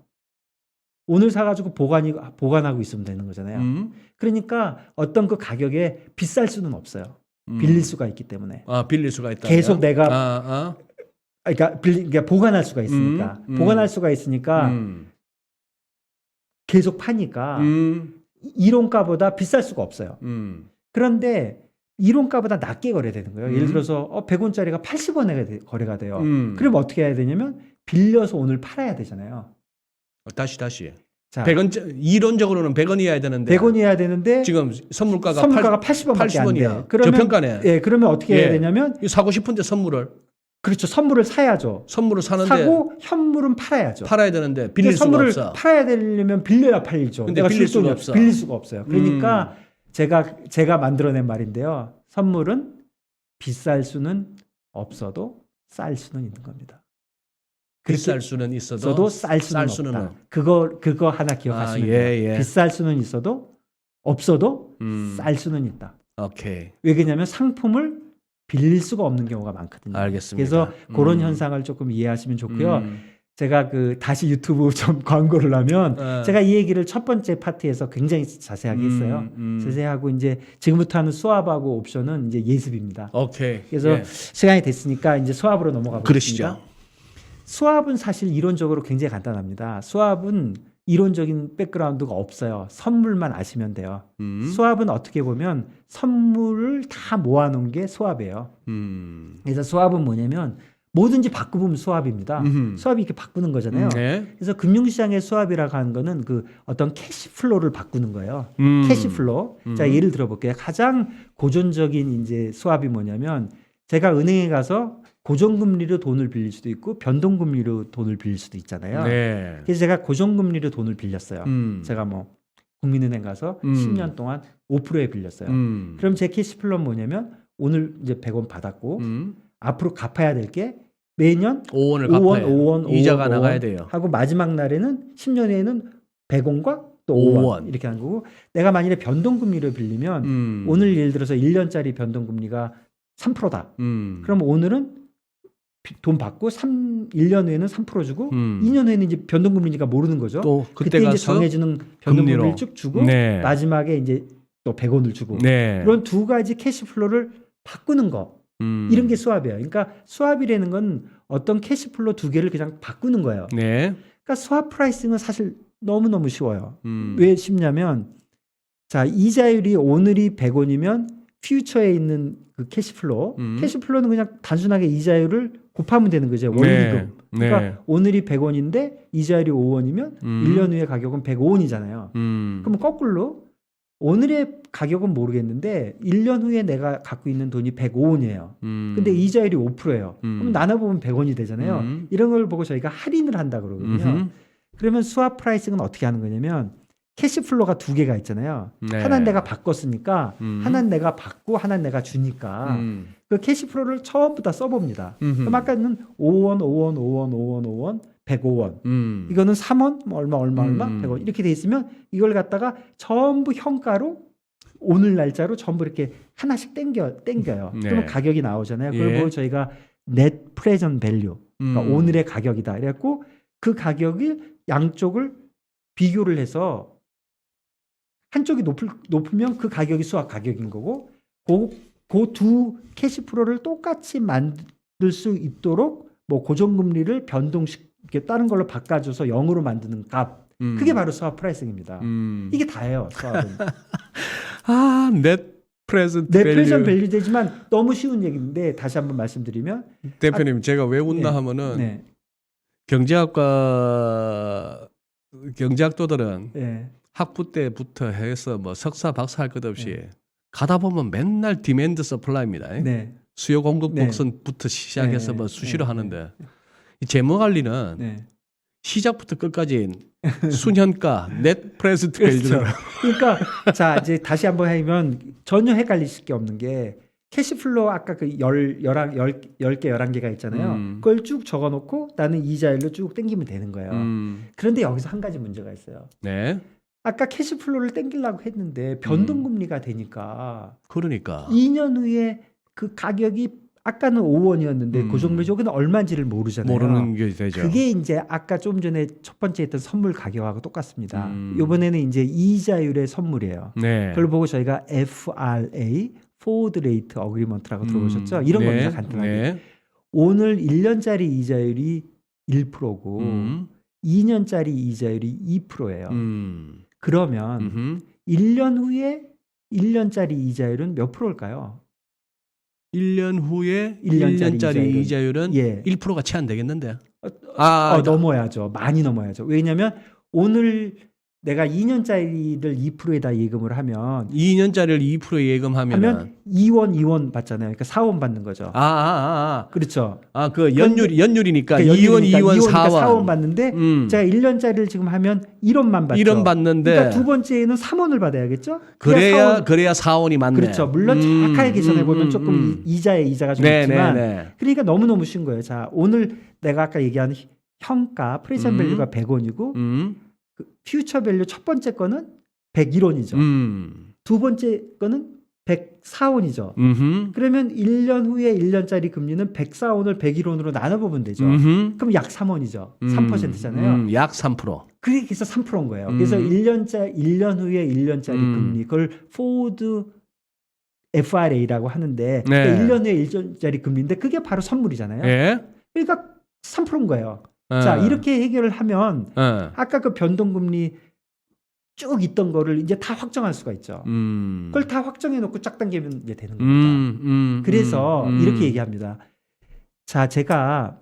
오늘 사가지고 보관하고 있으면 되는 거잖아요. 그러니까 어떤 그 가격에 비쌀 수는 없어요. 빌릴 수가 있기 때문에. 빌릴 수가 있다. 계속 내가 그러니까 보관할 수가 있으니까. 보관할 수가 있으니까 계속 파니까 이론가보다 비쌀 수가 없어요. 그런데 이론가보다 낮게 거래되는 거예요. 예를 들어서 100원짜리가 80원에 거래가 돼요. 그럼 어떻게 해야 되냐면 빌려서 오늘 팔아야 되잖아요. 다시. 자, 100원 이론적으로는 100원이어야 되는데. 100원이어야 되는데 지금 선물가가 80원밖에 안 돼. 80원이야. 그러면 저평가네. 예, 그러면 어떻게 해야 되냐면 사고 싶은데 선물을. 그렇죠. 선물을 사야죠. 선물을 사는데 사고 현물은 팔아야죠. 팔아야 되는데 빌릴 수가 선물을 없어. 팔아야 되려면 빌려야 팔리죠. 근데 내가 빌릴 수가 없어. 빌릴 수가 없어요. 그러니까 제가 만들어낸 말인데요. 선물은 비쌀 수는 없어도 쌀 수는 있는 겁니다. 비쌀 수는 있어도 쌀 수는 없다. 그거 하나 기억하시면 돼요. 비쌀 수는 있어도 없어도 쌀 수는 있다. 오케이. 왜 그러냐면 상품을 빌릴 수가 없는 경우가 많거든요. 알겠습니다. 그래서 그런 현상을 조금 이해하시면 좋고요. 제가 다시 유튜브 좀 광고를 하면 제가 이 얘기를 첫 번째 파트에서 굉장히 자세하게 했어요. 자세하고 이제 지금부터 하는 수압하고 옵션은 이제 예습입니다. 오케이. 그래서 시간이 됐으니까 이제 수압으로 넘어가 보겠습니다. 그러시죠. 수압은 사실 이론적으로 굉장히 간단합니다. 수압은 이론적인 백그라운드가 없어요. 선물만 아시면 돼요. 수압은 어떻게 보면 선물을 다 모아놓은 게 수압이에요. 그래서 수압은 뭐냐면 뭐든지 바꾸면 수압입니다. 수압이 이렇게 바꾸는 거잖아요. 그래서 금융시장의 수압이라고 하는 거는 그 어떤 캐시플로우를 바꾸는 거예요. 캐시플로우. 자, 예를 들어볼게요. 가장 고전적인 이제 수압이 뭐냐면 제가 은행에 가서 고정금리로 돈을 빌릴 수도 있고 변동금리로 돈을 빌릴 수도 있잖아요. 그래서 제가 고정금리로 돈을 빌렸어요. 제가 뭐 국민은행 가서 10년 동안 5%에 빌렸어요. 그럼 제 캐시플로우는 뭐냐면 오늘 이제 100원 받았고 앞으로 갚아야 될 게 매년 5원 이자가 나가야 돼요. 하고 마지막 날에는 10년 후에는 100원과 또 5원 이렇게 하는 거고 내가 만일에 변동금리로 빌리면 오늘 예를 들어서 1년짜리 변동금리가 3%다. 그럼 오늘은 돈 받고 1년 후에는 3% 주고 2년 후에는 이제 변동금리니까 모르는 거죠. 또 그때 이제 정해주는 변동금리를 쭉 주고 마지막에 이제 또 100원을 주고 이런 두 가지 캐시플로우를 바꾸는 거 이런 게 수압이에요. 그러니까 수압이라는 건 어떤 캐시플로우 두 개를 그냥 바꾸는 거예요. 그러니까 수압 프라이싱은 사실 너무너무 쉬워요. 왜 쉽냐면 자 이자율이 오늘이 100원이면 퓨처에 있는 그 캐시플로우 캐시플로우는 그냥 단순하게 이자율을 곱하면 되는 거죠. 원리금. 그러니까 오늘이 100원인데 이자율이 5원이면 1년 후에 가격은 105원이잖아요. 그럼 거꾸로 오늘의 가격은 모르겠는데 1년 후에 내가 갖고 있는 돈이 105원이에요. 근데 이자율이 5%예요. 그럼 나눠보면 100원이 되잖아요. 이런 걸 보고 저희가 할인을 한다 그러거든요. 그러면 수압 프라이싱은 어떻게 하는 거냐면 캐시플로우가 두 개가 있잖아요. 하나는 내가 바꿨으니까 하나는 내가 받고 하나는 내가 주니까 그 캐시플로우를 전부 다 써봅니다. 그럼 아까는 5원, 5원, 5원, 5원, 5원, 105원. 이거는 3원, 뭐 얼마, 100원 이렇게 돼 있으면 이걸 갖다가 전부 현가로 오늘 날짜로 전부 이렇게 하나씩 땡겨요. 그러면 가격이 나오잖아요. 그걸 보고 저희가 net present value, 그러니까 오늘의 가격이다. 그래갖고 그 가격을 양쪽을 비교를 해서 한쪽이 높으면 그 가격이 수압 가격인 거고 그 두 캐시플로우를 똑같이 만들 수 있도록 뭐 고정금리를 변동시켜 다른 걸로 바꿔줘서 0으로 만드는 값 그게 바로 수압 프라이싱입니다. 이게 다예요. 수압은. 넷 프레젠트 넷 프레젠트 밸류 되지만 너무 쉬운 얘기인데 다시 한번 말씀드리면 대표님 제가 왜 웃나 하면은 경제학도들은 학부 때부터 해서 뭐 석사 박사 할 것 없이 가다 보면 맨날 디맨드 서플라이입니다. 네. 수요 공급 네. 곡선부터 시작해서 네. 뭐 수시로 네. 하는데 이 재무 관리는 네. 시작부터 끝까지 순현가 넷 프레젠트 그렇죠. 밸류를 그러니까 자 이제 다시 한번 하면 전혀 헷갈리실 게 없는 게 캐시플로우 아까 그 10개 11개가 있잖아요. 그걸 쭉 적어놓고 나는 이자율로 쭉 땡기면 되는 거예요. 그런데 여기서 한 가지 문제가 있어요. 네. 아까 캐시플로우를 땡기려고 했는데 변동금리가 되니까 그러니까 2년 후에 그 가격이 아까는 5원이었는데 고정매족은 얼마인지를 모르잖아요. 모르는 게 되죠. 그게 이제 아까 좀 전에 첫 번째 했던 선물 가격하고 똑같습니다. 이번에는 이제 이자율의 선물이에요. 네. 그걸 보고 저희가 FRA, Forward Rate Agreement라고 들어보셨죠? 이런 네. 겁니다. 간단하게. 네. 오늘 1년짜리 이자율이 1%고 2년짜리 이자율이 2%예요. 그러면 1년 후에 1년짜리 이자율은 몇 프로일까요? 1년 후에 1년짜리 1년짜리 이자율은 예. 1%가 채 안 되겠는데. 넘어야죠. 많이 넘어야죠. 왜냐하면 오늘 내가 2년짜리를 2%에다 예금을 하면 2년짜리를 2% 예금하면 2원 받잖아요. 그러니까 4원 받는 거죠. 그렇죠. 그 연율이니까 그러니까 2원, 4원. 4원 받는데 제가 1년짜리를 지금 하면 1원만 받죠. 1원 받는데 그러니까 두 번째에는 3원을 받아야겠죠? 그래야 4원이 맞네. 그렇죠. 물론 정확하게 계산해 보면 조금 이자의 이자가 좀 있지만 그러니까 너무너무 쉬운 거예요. 자, 오늘 내가 아까 얘기한 현가 프레젠트 밸류가 100원이고 그 퓨처 밸류 첫 번째 거는 101원이죠. 두 번째 거는 104원이죠. 그러면 1년 후에 1년짜리 금리는 104원을 101원으로 나눠보면 되죠. 그럼 약 3원이죠. 3%잖아요. 약 3%. 그래서 3%인 거예요. 그래서 1년 후에 1년짜리 금리 그걸 forward FRA라고 하는데 네. 그러니까 1년 후에 1년짜리 금리인데 그게 바로 선물이잖아요. 예? 그러니까 3%인 거예요. 자, 이렇게 해결을 하면 아까 그 변동금리 쭉 있던 거를 이제 다 확정할 수가 있죠. 그걸 다 확정해 놓고 쫙 당기면 이제 되는 겁니다. 그래서 이렇게 얘기합니다. 자, 제가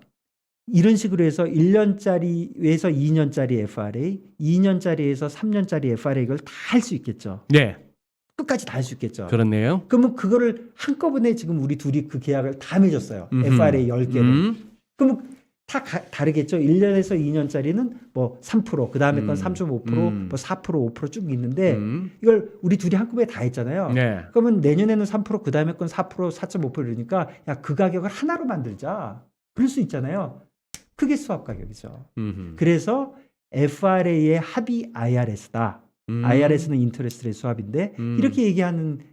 이런 식으로 해서 1년짜리에서 2년짜리 FRA, 2년짜리에서 3년짜리 FRA 이걸 다 할 수 있겠죠. 네. 끝까지 다 할 수 있겠죠. 그렇네요. 그러면 그거를 한꺼번에 지금 우리 둘이 그 계약을 다 맺었어요. FRA 10개를. 그럼 다 다르겠죠. 1년에서 2년짜리는 뭐 3%, 그 다음에 건 3.5%, 뭐 4%, 5%쭉 있는데 이걸 우리 둘이 한꺼번에 다 했잖아요. 네. 그러면 내년에는 3%, 그 다음에 건 4%, 4.5% 이러니까 야, 그 가격을 하나로 만들자. 그럴 수 있잖아요. 그게 수합 가격이죠. 그래서 FRA의 합이 IRS다. IRS는 인터레스트 레이트 수합인데 이렇게 얘기하는가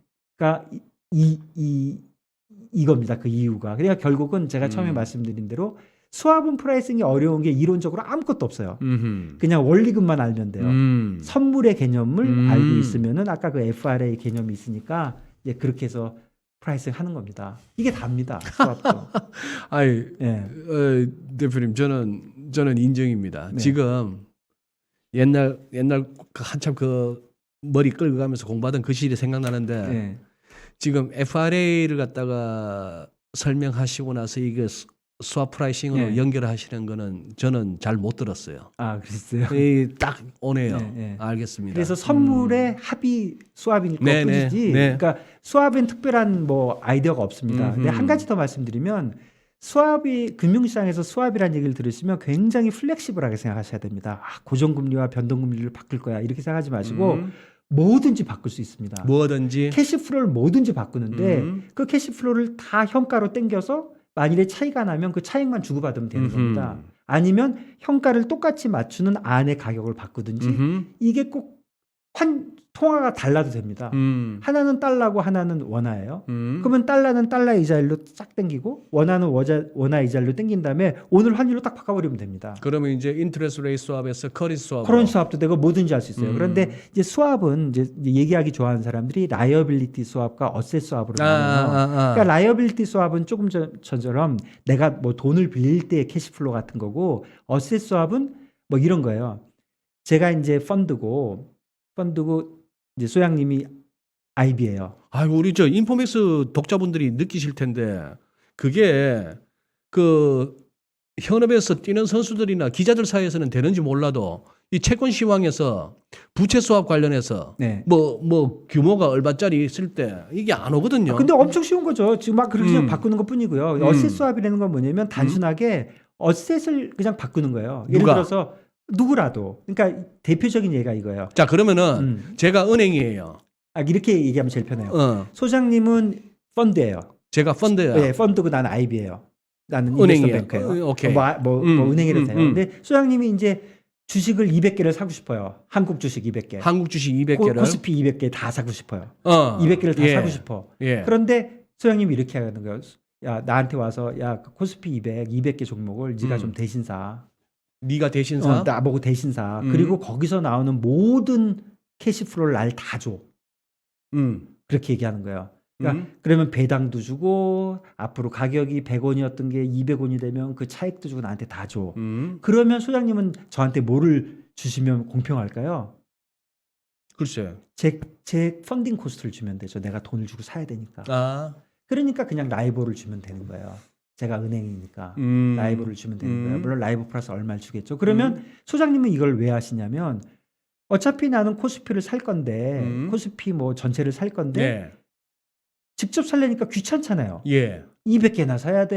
이겁니다. 그 이유가. 그러니까 결국은 제가 처음에 말씀드린 대로 수합은 프라이싱이 어려운 게 이론적으로 아무것도 없어요. 그냥 원리금만 알면 돼요. 선물의 개념을 알고 있으면은 아까 그 FRA 개념이 있으니까 이제 그렇게 해서 프라이싱 하는 겁니다. 이게 답니다. 수합도. 아이, 네. 대표님 저는 인정입니다. 네. 지금 옛날 한참 그 머리 끌고 가면서 공부하던 그 시절이 생각나는데 네. 지금 FRA를 갖다가 설명하시고 나서 이게 수합 프라이싱으로 네. 연결하시는 거는 저는 잘 못 들었어요. 아, 그랬어요. 딱 오네요. 네, 네. 알겠습니다. 그래서 선물의 합이 수합일 네, 뿐이지. 네. 그러니까 수합엔 특별한 뭐 아이디어가 없습니다. 근데 한 가지 더 말씀드리면 수합이 금융시장에서 수합이라는 얘기를 들으시면 굉장히 플렉시블하게 생각하셔야 됩니다. 고정금리와 변동금리를 바꿀 거야 이렇게 생각하지 마시고 뭐든지 바꿀 수 있습니다. 뭐든지 캐시플로우를 뭐든지 바꾸는데 그 캐시플로우를 다 현가로 땡겨서 만일에 차이가 나면 그 차익만 주고받으면 되는 겁니다. 아니면 현가를 똑같이 맞추는 안의 가격을 바꾸든지 이게 꼭 통화가 달라도 됩니다. 하나는 달러고 하나는 원화예요. 그러면 달러는 달러 이자율로 쫙 땡기고 원화는 원화 이자율로 땡긴 다음에 오늘 환율로 딱 바꿔버리면 됩니다. 그러면 이제 인트레스트 레이트 수합에서 커런시 수합 커런시 수합도 되고 뭐든지 할 수 있어요. 그런데 이제 수합은 이제 얘기하기 좋아하는 사람들이 라이어빌리티 수합과 어셋 수합으로 나눠요. 그러니까 라이어빌리티 수합은 조금 전처럼 내가 뭐 돈을 빌릴 때의 캐시플로우 같은 거고 어셋 수합은 뭐 이런 거예요. 제가 이제 펀드고 이제 소장님이 IB예요. 우리 저 인포맥스 독자분들이 느끼실 텐데 그게 그 현업에서 뛰는 선수들이나 기자들 사이에서는 되는지 몰라도 이 채권 시황에서 부채 수합 관련해서 네. 뭐 규모가 얼마짜리 있을 때 이게 안 오거든요. 근데 엄청 쉬운 거죠. 지금 막 그렇게 그냥 바꾸는 것 뿐이고요. 어셋 스왑이라는 건 뭐냐면 단순하게 어셋을 그냥 바꾸는 거예요. 예를 누가? 들어서 누구라도. 그러니까 대표적인 예가 이거예요. 자, 그러면은 제가 은행이에요. 이렇게 얘기하면 제일 편해요. 소장님은 펀드예요. 제가 펀드야. 네, 펀드고 난 IB예요. 나는 은행이에요. 인베스트뱅크예요. 오케이. 뭐 은행이라도 돼요. 근데 소장님이 이제 주식을 200개를 사고 싶어요. 한국 주식 200개. 한국 주식 200개를 코스피 200개 다 사고 싶어요. 200개를 다 사고 싶어. 예. 그런데 소장님이 이렇게 하는 거예요. 야, 나한테 와서 야, 그 코스피 200개 종목을 네가 좀 대신 사. 네가 대신 사? 나보고 대신 사. 그리고 거기서 나오는 모든 캐시플로우를 날 다 줘. 그렇게 얘기하는 거예요. 그러니까 그러면 배당도 주고 앞으로 가격이 100원이었던 게 200원이 되면 그 차익도 주고 나한테 다 줘. 그러면 소장님은 저한테 뭐를 주시면 공평할까요? 글쎄. 제 펀딩 코스트를 주면 되죠. 내가 돈을 주고 사야 되니까. 그러니까 그냥 라이보를 주면 되는 거예요. 제가 은행이니까 라이보를 주면 되는 거예요. 물론 라이보 플러스 얼마를 주겠죠. 그러면 소장님은 이걸 왜 하시냐면 어차피 나는 코스피를 살 건데 코스피 뭐 전체를 살 건데 네. 직접 살려니까 귀찮잖아요. 예. 200개나 사야 돼.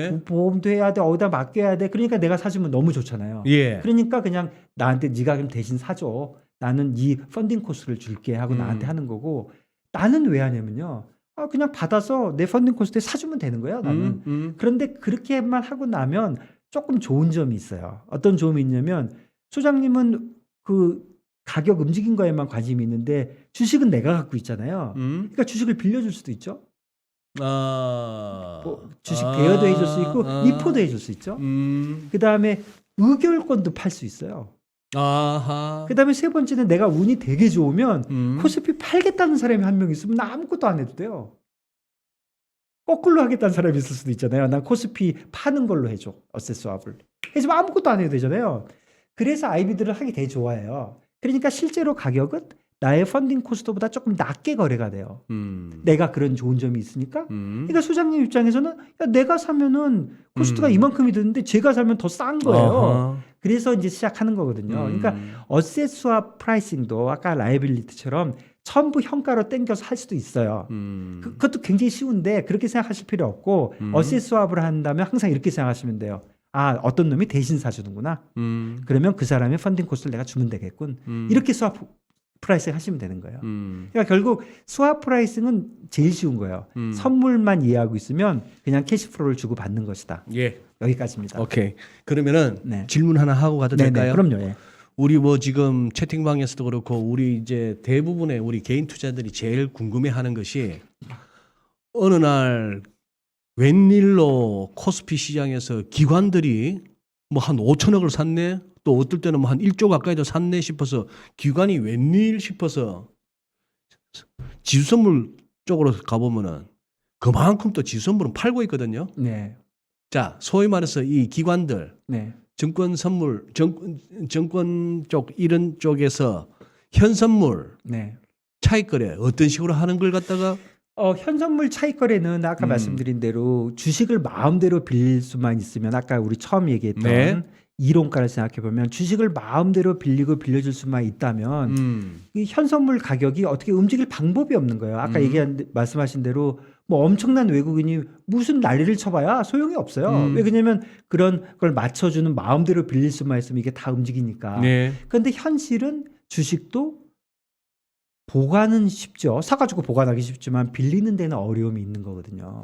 예. 뭐 보험도 해야 돼. 어디다 맡겨야 돼. 그러니까 내가 사주면 너무 좋잖아요. 예. 그러니까 그냥 나한테 네가 그럼 대신 사줘. 나는 이 펀딩 코스트를 줄게 하고 나한테 하는 거고 나는 왜 하냐면요. 그냥 받아서 내 펀딩 코스트에 사주면 되는 거예요. 나는. 그런데 그렇게만 하고 나면 조금 좋은 점이 있어요. 어떤 점이 있냐면 소장님은 그 가격 움직인 거에만 관심이 있는데 주식은 내가 갖고 있잖아요. 그러니까 주식을 빌려줄 수도 있죠. 뭐 주식 대여도 해줄 수 있고 리포도 해줄 수 있죠. 그 다음에 의결권도 팔 수 있어요. 그 다음에 세 번째는 내가 운이 되게 좋으면 코스피 팔겠다는 사람이 한 명 있으면 나 아무것도 안 해도 돼요. 거꾸로 하겠다는 사람이 있을 수도 있잖아요. 난 코스피 파는 걸로 해줘. 어셋 스왑을. 해주면 아무것도 안 해도 되잖아요. 그래서 IB들을 하기 되게 좋아해요. 그러니까 실제로 가격은 나의 펀딩 코스트보다 조금 낮게 거래가 돼요. 내가 그런 좋은 점이 있으니까. 그러니까 소장님 입장에서는 야, 내가 사면은 코스트가 이만큼이 드는데 제가 사면 더 싼 거예요. 그래서 이제 시작하는 거거든요. 그러니까 어셋 스왑 프라이싱도 아까 라이빌리티처럼 전부 현가로 땡겨서 할 수도 있어요. 그것도 굉장히 쉬운데 그렇게 생각하실 필요 없고 어셋 스왑을 한다면 항상 이렇게 생각하시면 돼요. 어떤 놈이 대신 사주는구나. 그러면 그 사람의 펀딩 코스트를 내가 주면 되겠군. 이렇게 스왑 프라이싱 하시면 되는 거예요. 그러니까 결국 스왑 프라이싱은 제일 쉬운 거예요. 선물만 이해하고 있으면 그냥 캐시플로우를 주고 받는 것이다. 예. 여기까지입니다. 오케이. 그러면은 네. 질문 하나 하고 가도 될까요? 그럼요. 예. 우리 뭐 지금 채팅방에서도 그렇고 우리 이제 대부분의 우리 개인 투자들이 제일 궁금해하는 것이 어느 날 웬일로 코스피 시장에서 기관들이 뭐 한 5천억을 샀네, 또 어떨 때는 뭐 한 1조 가까이도 샀네 싶어서 기관이 웬일 싶어서 지수선물 쪽으로 가보면은 그만큼 또 지수선물은 팔고 있거든요. 네. 자, 소위 말해서 이 기관들 네. 증권 선물, 정권 쪽 이런 쪽에서 현선물 네. 차익 거래 어떤 식으로 하는 걸 갖다가 현선물 차익 거래는 아까 말씀드린 대로 주식을 마음대로 빌릴 수만 있으면 아까 우리 처음 얘기했던 네. 이론가를 생각해 보면 주식을 마음대로 빌리고 빌려줄 수만 있다면 이 현선물 가격이 어떻게 움직일 방법이 없는 거예요. 아까 말씀하신 대로 뭐 엄청난 외국인이 무슨 난리를 쳐봐야 소용이 없어요. 왜 그러냐면 그런 걸 맞춰주는 마음대로 빌릴 수만 있으면 이게 다 움직이니까. 네. 그런데 현실은 주식도 보관은 쉽죠. 사가지고 보관하기 쉽지만 빌리는 데는 어려움이 있는 거거든요.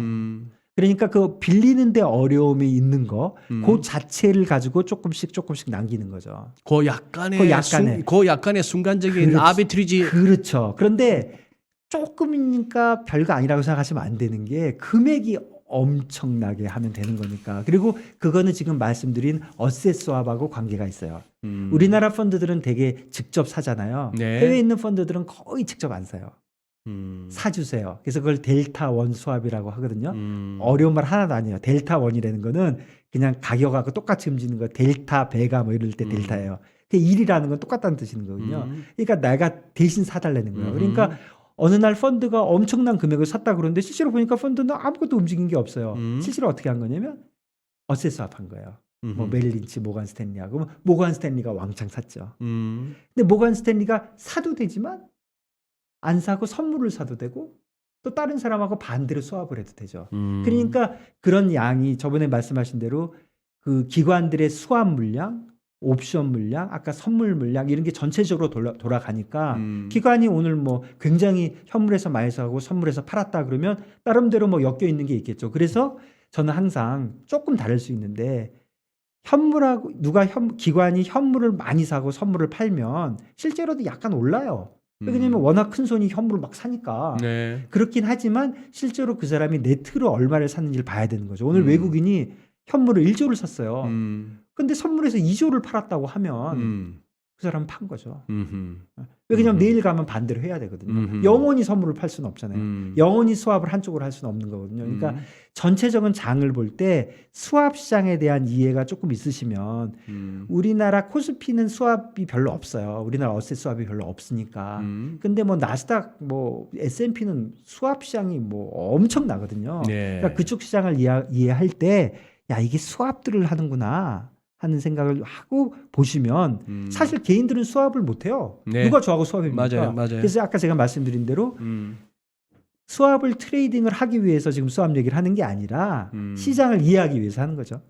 그러니까 그 빌리는 데 어려움이 있는 거, 그 자체를 가지고 조금씩 남기는 거죠. 그 약간의 순간적인 아비트리지. 그렇죠. 그런데 조금이니까 별거 아니라고 생각하시면 안 되는 게 금액이 엄청나게 하면 되는 거니까. 그리고 그거는 지금 말씀드린 어셋 스왑하고 관계가 있어요. 우리나라 펀드들은 되게 직접 사잖아요. 네. 해외에 있는 펀드들은 거의 직접 안 사요. 사주세요. 그래서 그걸 델타 원 스왑이라고 하거든요. 어려운 말 하나도 아니에요. 델타 원이라는 거는 그냥 가격하고 똑같이 움직이는 거. 델타 베가 뭐 이럴 때 델타예요. 그 1이라는 건 똑같다는 뜻인 거거든요. 그러니까 내가 대신 사달라는 거예요. 그러니까 어느 날 펀드가 엄청난 금액을 샀다 그러는데 실제로 보니까 펀드는 아무것도 움직인 게 없어요. 실제로 어떻게 한 거냐면 어셋 스왑 한 거예요. 뭐 메릴 린치, 모건 스탠리하고 모건 스탠리가 왕창 샀죠. 근데 모건 스탠리가 사도 되지만 안 사고 선물을 사도 되고 또 다른 사람하고 반대로 수합을 해도 되죠. 그러니까 그런 양이 저번에 말씀하신 대로 그 기관들의 수합 물량, 옵션 물량, 아까 선물 물량 이런 게 전체적으로 돌아가니까 기관이 오늘 뭐 굉장히 현물에서 많이 사고 선물에서 팔았다 그러면 나름대로 뭐 엮여 있는 게 있겠죠. 그래서 저는 항상 조금 다를 수 있는데 현물하고 기관이 현물을 많이 사고 선물을 팔면 실제로도 약간 올라요. 왜냐면 워낙 큰 손이 현물을 막 사니까. 네. 그렇긴 하지만 실제로 그 사람이 네트로 얼마를 샀는지를 봐야 되는 거죠. 오늘 외국인이 현물을 1조를 샀어요. 근데 선물에서 2조를 팔았다고 하면 그 사람은 판 거죠. 왜냐면 내일 가면 반대로 해야 되거든요. 영원히 선물을 팔 수는 없잖아요. 영원히 수합을 한쪽으로 할 수는 없는 거거든요. 그러니까 전체적인 장을 볼 때 수합 시장에 대한 이해가 조금 있으시면 우리나라 코스피는 수합이 별로 없어요. 우리나라 어셋 수합이 별로 없으니까. 근데 뭐 나스닥 뭐 S&P는 수합 시장이 뭐 엄청나거든요. 네. 그러니까 그쪽 시장을 이해할 때 야, 이게 수합들을 하는구나 하는 생각을 하고 보시면 사실 개인들은 수합을 못해요. 네. 누가 저하고 수합입니까? 맞아요. 그래서 아까 제가 말씀드린 대로 수합을 트레이딩을 하기 위해서 지금 수합 얘기를 하는 게 아니라 시장을 이해하기 위해서 하는 거죠.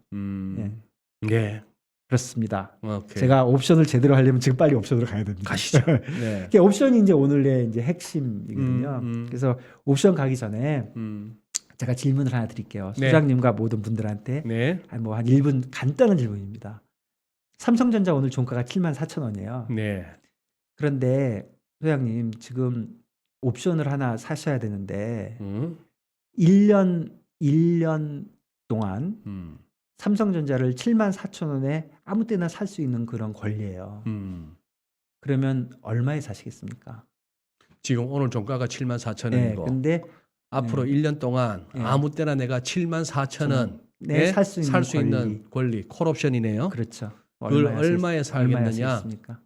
네. 그렇습니다. 오케이. 제가 옵션을 제대로 하려면 지금 빨리 옵션으로 가야 됩니다. 가시죠. 네. 이게 옵션이 이제 오늘의 이제 핵심이거든요. 그래서 옵션 가기 전에 제가 질문을 하나 드릴게요. 네. 소장님과 모든 분들한테 네. 한 1분 간단한 질문입니다. 삼성전자 오늘 종가가 74,000원이에요. 네. 그런데 소장님 지금 옵션을 하나 사셔야 되는데 1년 동안 삼성전자를 74,000원에 아무 때나 살 수 있는 그런 권리예요. 그러면 얼마에 사시겠습니까? 지금 오늘 종가가 74,000원이고 네, 근데 앞으로 1년 동안 네. 아무 때나 내가 74,000원 네, 살 수 있는 권리, 콜옵션이네요. 그렇죠. 그걸 얼마에 살겠느냐? 하시겠습니까?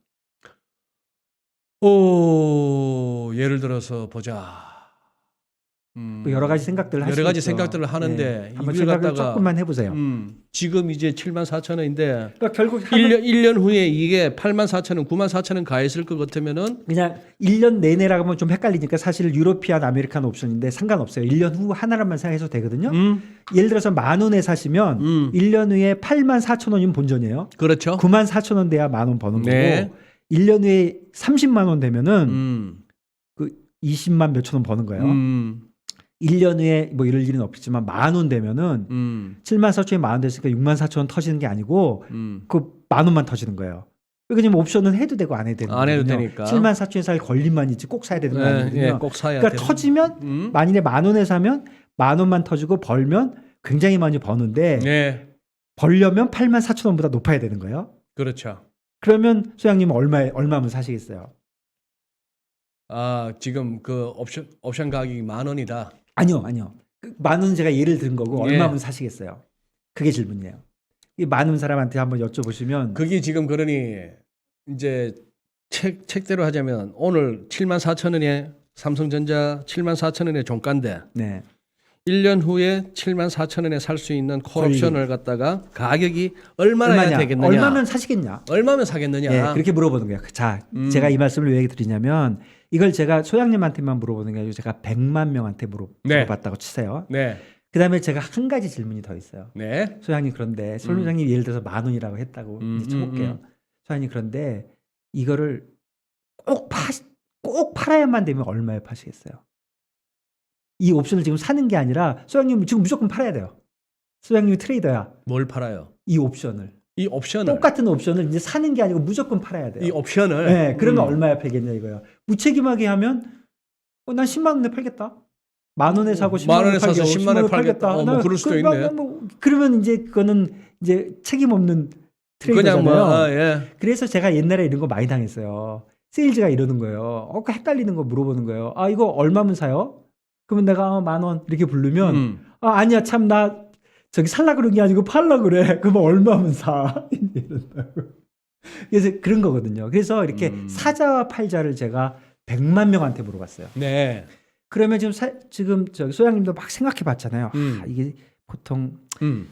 예를 들어서 보자. 또 여러 가지 생각들을 하시죠. 여러 가지 생각들을 하는데 한번 이걸 생각을 갖다가 조금만 해보세요. 지금 이제 74,000원인데 그러니까 결국 1년 후에 이게 84,000원, 94,000원 가 있을 것 같으면은 그냥 1년 내내라고 하면 좀 헷갈리니까 사실 유로피안 아메리칸 옵션인데 상관없어요. 1년 후 하나라만 생각해도 되거든요. 예를 들어서 10,000원에 사시면 1년 후에 84,000원이면 본전이에요. 그렇죠. 94,000원 돼야 10,000원 버는 네. 거고 1년 후에 30만 원 되면은 그 20만 몇천 원 버는 거예요. 1년 후에 뭐 이럴 일은 없겠지만 10,000원 되면은 74,000원이 10,000원 됐으니까 64,000원 터지는 게 아니고 그 10,000원만 터지는 거예요. 왜냐면 옵션은 해도 되고 안 해도 되는 안 해도 거거든요. 되니까. 74,000원에 살 권리만 있지 꼭 사야 되는 거 아니거든요. 예, 꼭 사야 그러니까 돼요. 터지면 만일에 10,000원에 사면 10,000원만 터지고 벌면 굉장히 많이 버는데 네. 벌려면 84,000원보다 높아야 되는 거예요. 그렇죠. 그러면 소장님 얼마면 사시겠어요? 지금 그 옵션 가격이 10,000원이다. 아니요. 10,000원 제가 예를 든 거고 예. 얼마면 사시겠어요? 그게 질문이에요. 이 많은 사람한테 한번 여쭤보시면 그게 지금 그러니 이제 책대로 하자면 오늘 74,000원에 삼성전자 74,000원에 종가인데 네. 1년 후에 74,000원에 살 수 있는 콜옵션을 갖다가 가격이 얼마나 되겠느냐? 얼마면 사시겠냐? 얼마면 사겠느냐? 네, 그렇게 물어보는 거예요. 자, 제가 이 말씀을 왜 드리냐면 이걸 제가 소장님한테만 물어보는 게 아니고 제가 100만 명한테 물어봤다고 치세요. 네. 그다음에 제가 한 가지 질문이 더 있어요. 네. 소장님 그런데 소장님 예를 들어서 10,000원이라고 했다고 이제 쳐볼게요. 소장님 그런데 이거를 꼭 팔아야만 되면 얼마에 파시겠어요? 이 옵션을 지금 사는 게 아니라 소장님 지금 무조건 팔아야 돼요. 소장님이 트레이더야. 뭘 팔아요? 이 옵션을. 이 옵션을. 똑같은 옵션을 이제 사는 게 아니고 무조건 팔아야 돼요. 이 옵션을. 네, 그러면 얼마에 팔겠냐 이거예요. 무책임하게 하면 난 10만 원에 팔겠다. 10,000원에 사고 10만 원에 사서 10만 원에 팔겠다. 뭐 그럴 수도 있네. 그러면 이제 그거는 이제 책임 없는 트레이더잖아요. 그냥 예. 그래서 제가 옛날에 이런 거 많이 당했어요. 세일즈가 이러는 거예요. 헷갈리는 거 물어보는 거예요. 이거 얼마면 사요? 그러면 내가 10,000원 이렇게 부르면 아니야 참 나 저기 살라 그런 게 아니고 팔라 그래. 그러면 얼마면 사? 이런다고. 그래서 그런 거거든요. 그래서 이렇게 사자와 팔자를 제가 100만 명한테 물어봤어요. 네. 그러면 지금 저기 소장님도 막 생각해 봤잖아요. 이게 보통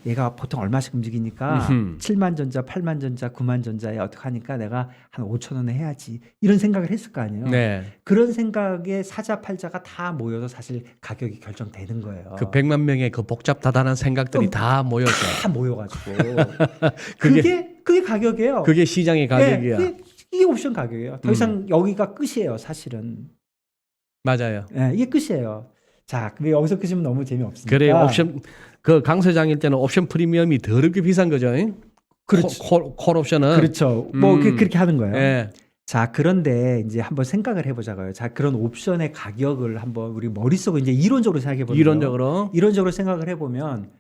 얘가 보통 얼마씩 움직이니까 7만 전자, 8만 전자, 9만 전자에 어떻게 하니까 내가 한 5천 원에 해야지 이런 생각을 했을 거 아니에요. 네. 그런 생각에 사자 팔자가 다 모여서 사실 가격이 결정되는 거예요. 그 100만 명의 그 복잡다단한 생각들이 다 모여서 다 모여가지고 그게 가격이에요. 그게 시장의 가격이야. 네, 이게 옵션 가격이에요. 더 이상 여기가 끝이에요, 사실은. 맞아요. 네, 이게 끝이에요. 자, 근데 여기서 끝이면 너무 재미없으니까. 그래 옵션 그 강세장일 때는 옵션 프리미엄이 더럽게 비싼 거죠. 그렇지. 콜 옵션은. 그렇죠. 뭐 그렇게 하는 거예요. 예. 자, 그런데 이제 한번 생각을 해보자고요. 자, 그런 옵션의 가격을 한번 우리 머릿속에 이제 이론적으로 생각해보면 이론적으로 생각을 해보면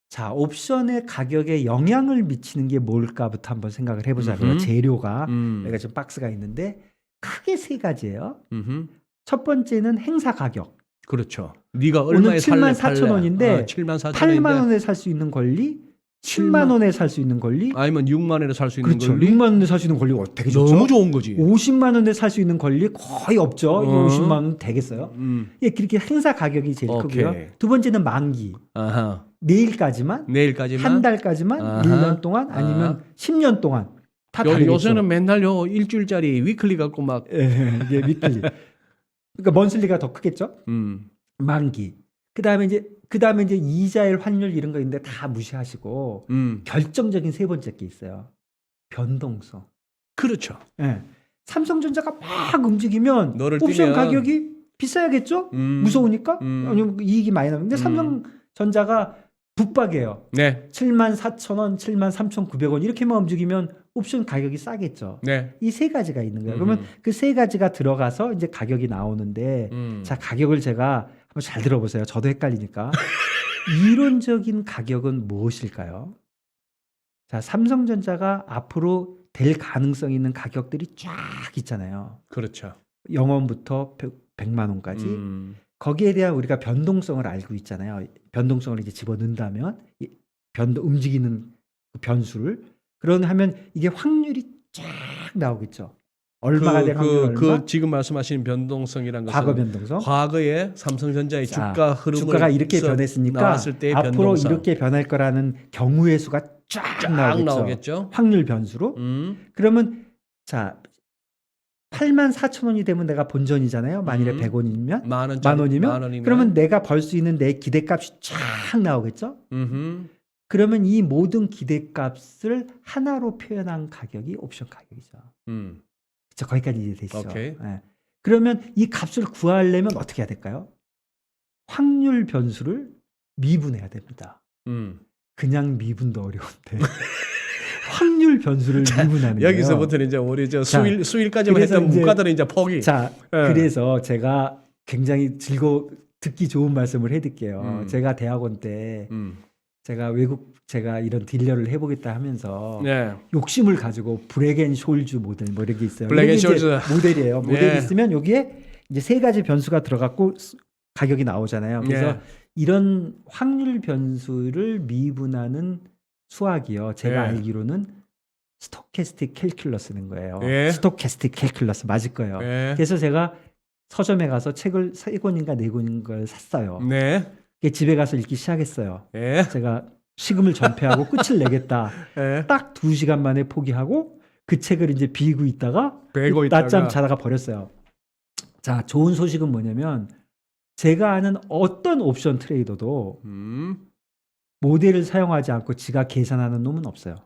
자, 옵션의 가격에 영향을 미치는 게 뭘까부터 한번 생각을 해보자고요. 재료가 여기가 지금 박스가 있는데 크게 세 가지예요. 첫 번째는 행사 가격. 그렇죠. 네가 얼마에 살래? 7만 4천 원인데 7만 4천 8만 원에 살 수 있는 권리, 10만 원에 살 수 있는 권리, 아니면 6만 원에 살 수 있는 그렇죠. 권리. 6만 원에 살 수 있는 권리 되게 좋죠. 너무 좋은 거지. 50만 원에 살 수 있는 권리 거의 없죠. 50만 원 되겠어요? 예, 그렇게 행사 가격이 제일 크고요. 두 번째는 만기. 아하. 내일까지만, 한 달까지만, 아하. 1년 동안 아니면 10년 동안 다 다르겠죠. 요새는 맨날요 일주일짜리 위클리 갖고 막 이게 위클리. 그러니까 먼슬리가 더 크겠죠. 만기. 그다음에 이제 이자율, 환율 이런 거 있는데 다 무시하시고 결정적인 세 번째 게 있어요. 변동성. 그렇죠. 예. 삼성전자가 막 움직이면 너를 옵션 뛰면. 가격이 비싸야겠죠? 무서우니까? 아니면 이익이 많이 나는데 삼성전자가 붙박이에요. 네. 7만 4천 원, 7만 3,900원 이렇게만 움직이면 옵션 가격이 싸겠죠. 네. 이 세 가지가 있는 거예요. 그러면 그 세 가지가 들어가서 이제 가격이 나오는데 자, 가격을 제가 한번 잘 들어보세요. 저도 헷갈리니까. 이론적인 가격은 무엇일까요? 자, 삼성전자가 앞으로 될 가능성 있는 가격들이 쫙 있잖아요. 그렇죠. 0원부터 100만 원까지. 거기에 대한 우리가 변동성을 알고 있잖아요. 변동성을 이제 집어넣는다면 움직이는 그 변수를 그러면 이게 확률이 쫙 나오겠죠. 얼마가 될 확률 얼마? 그 지금 말씀하신 변동성이란 것은 과거 변동성. 과거에 삼성전자의 주가 흐름을 주가가 이렇게 변했으니까 나왔을 때 앞으로 변동성. 이렇게 변할 거라는 경우의 수가 쫙 나오겠죠. 확률 변수로. 그러면 자 8만 4천 원이 되면 내가 본전이잖아요. 만일에 100원이면 만 원이면 그러면 내가 벌 수 있는 내 기대값이 쫙 나오겠죠. 그러면 이 모든 기대값을 하나로 표현한 가격이 옵션 가격이죠. 그렇죠. 거기까지 이해되시죠. 네. 그러면 이 값을 구하려면 어떻게 해야 될까요? 확률 변수를 미분해야 됩니다. 그냥 미분도 어려운데 확률 변수를 미분하는 거예요. 여기서부터는 이제 우리 저 수일까지만 했던 문과들은 이제 포기. 자, 그래서 제가 굉장히 듣기 좋은 말씀을 해드릴게요. 제가 대학원 때 제가 이런 딜러를 해보겠다 하면서 욕심을 가지고 브렉앤숄즈 모델 뭐 이런 게 있어요. 브렉앤숄즈 모델이에요. 모델이 있으면 여기에 이제 세 가지 변수가 들어갔고 가격이 나오잖아요. 그래서 이런 확률 변수를 미분하는 수학이요. 제가 알기로는 스토캐스틱 캘큘러스는 거예요. 스토캐스틱 캘큘러스 맞을 거예요. 그래서 제가 서점에 가서 책을 3권인가 4권인가를 샀어요. 집에 가서 읽기 시작했어요. 제가 식음을 전폐하고 끝을 내겠다. 딱 2시간 만에 포기하고 그 책을 이제 비고 있다가 낮잠 자다가 버렸어요. 자, 좋은 소식은 뭐냐면 제가 아는 어떤 옵션 트레이더도 모델을 사용하지 않고 지가 계산하는 놈은 없어요.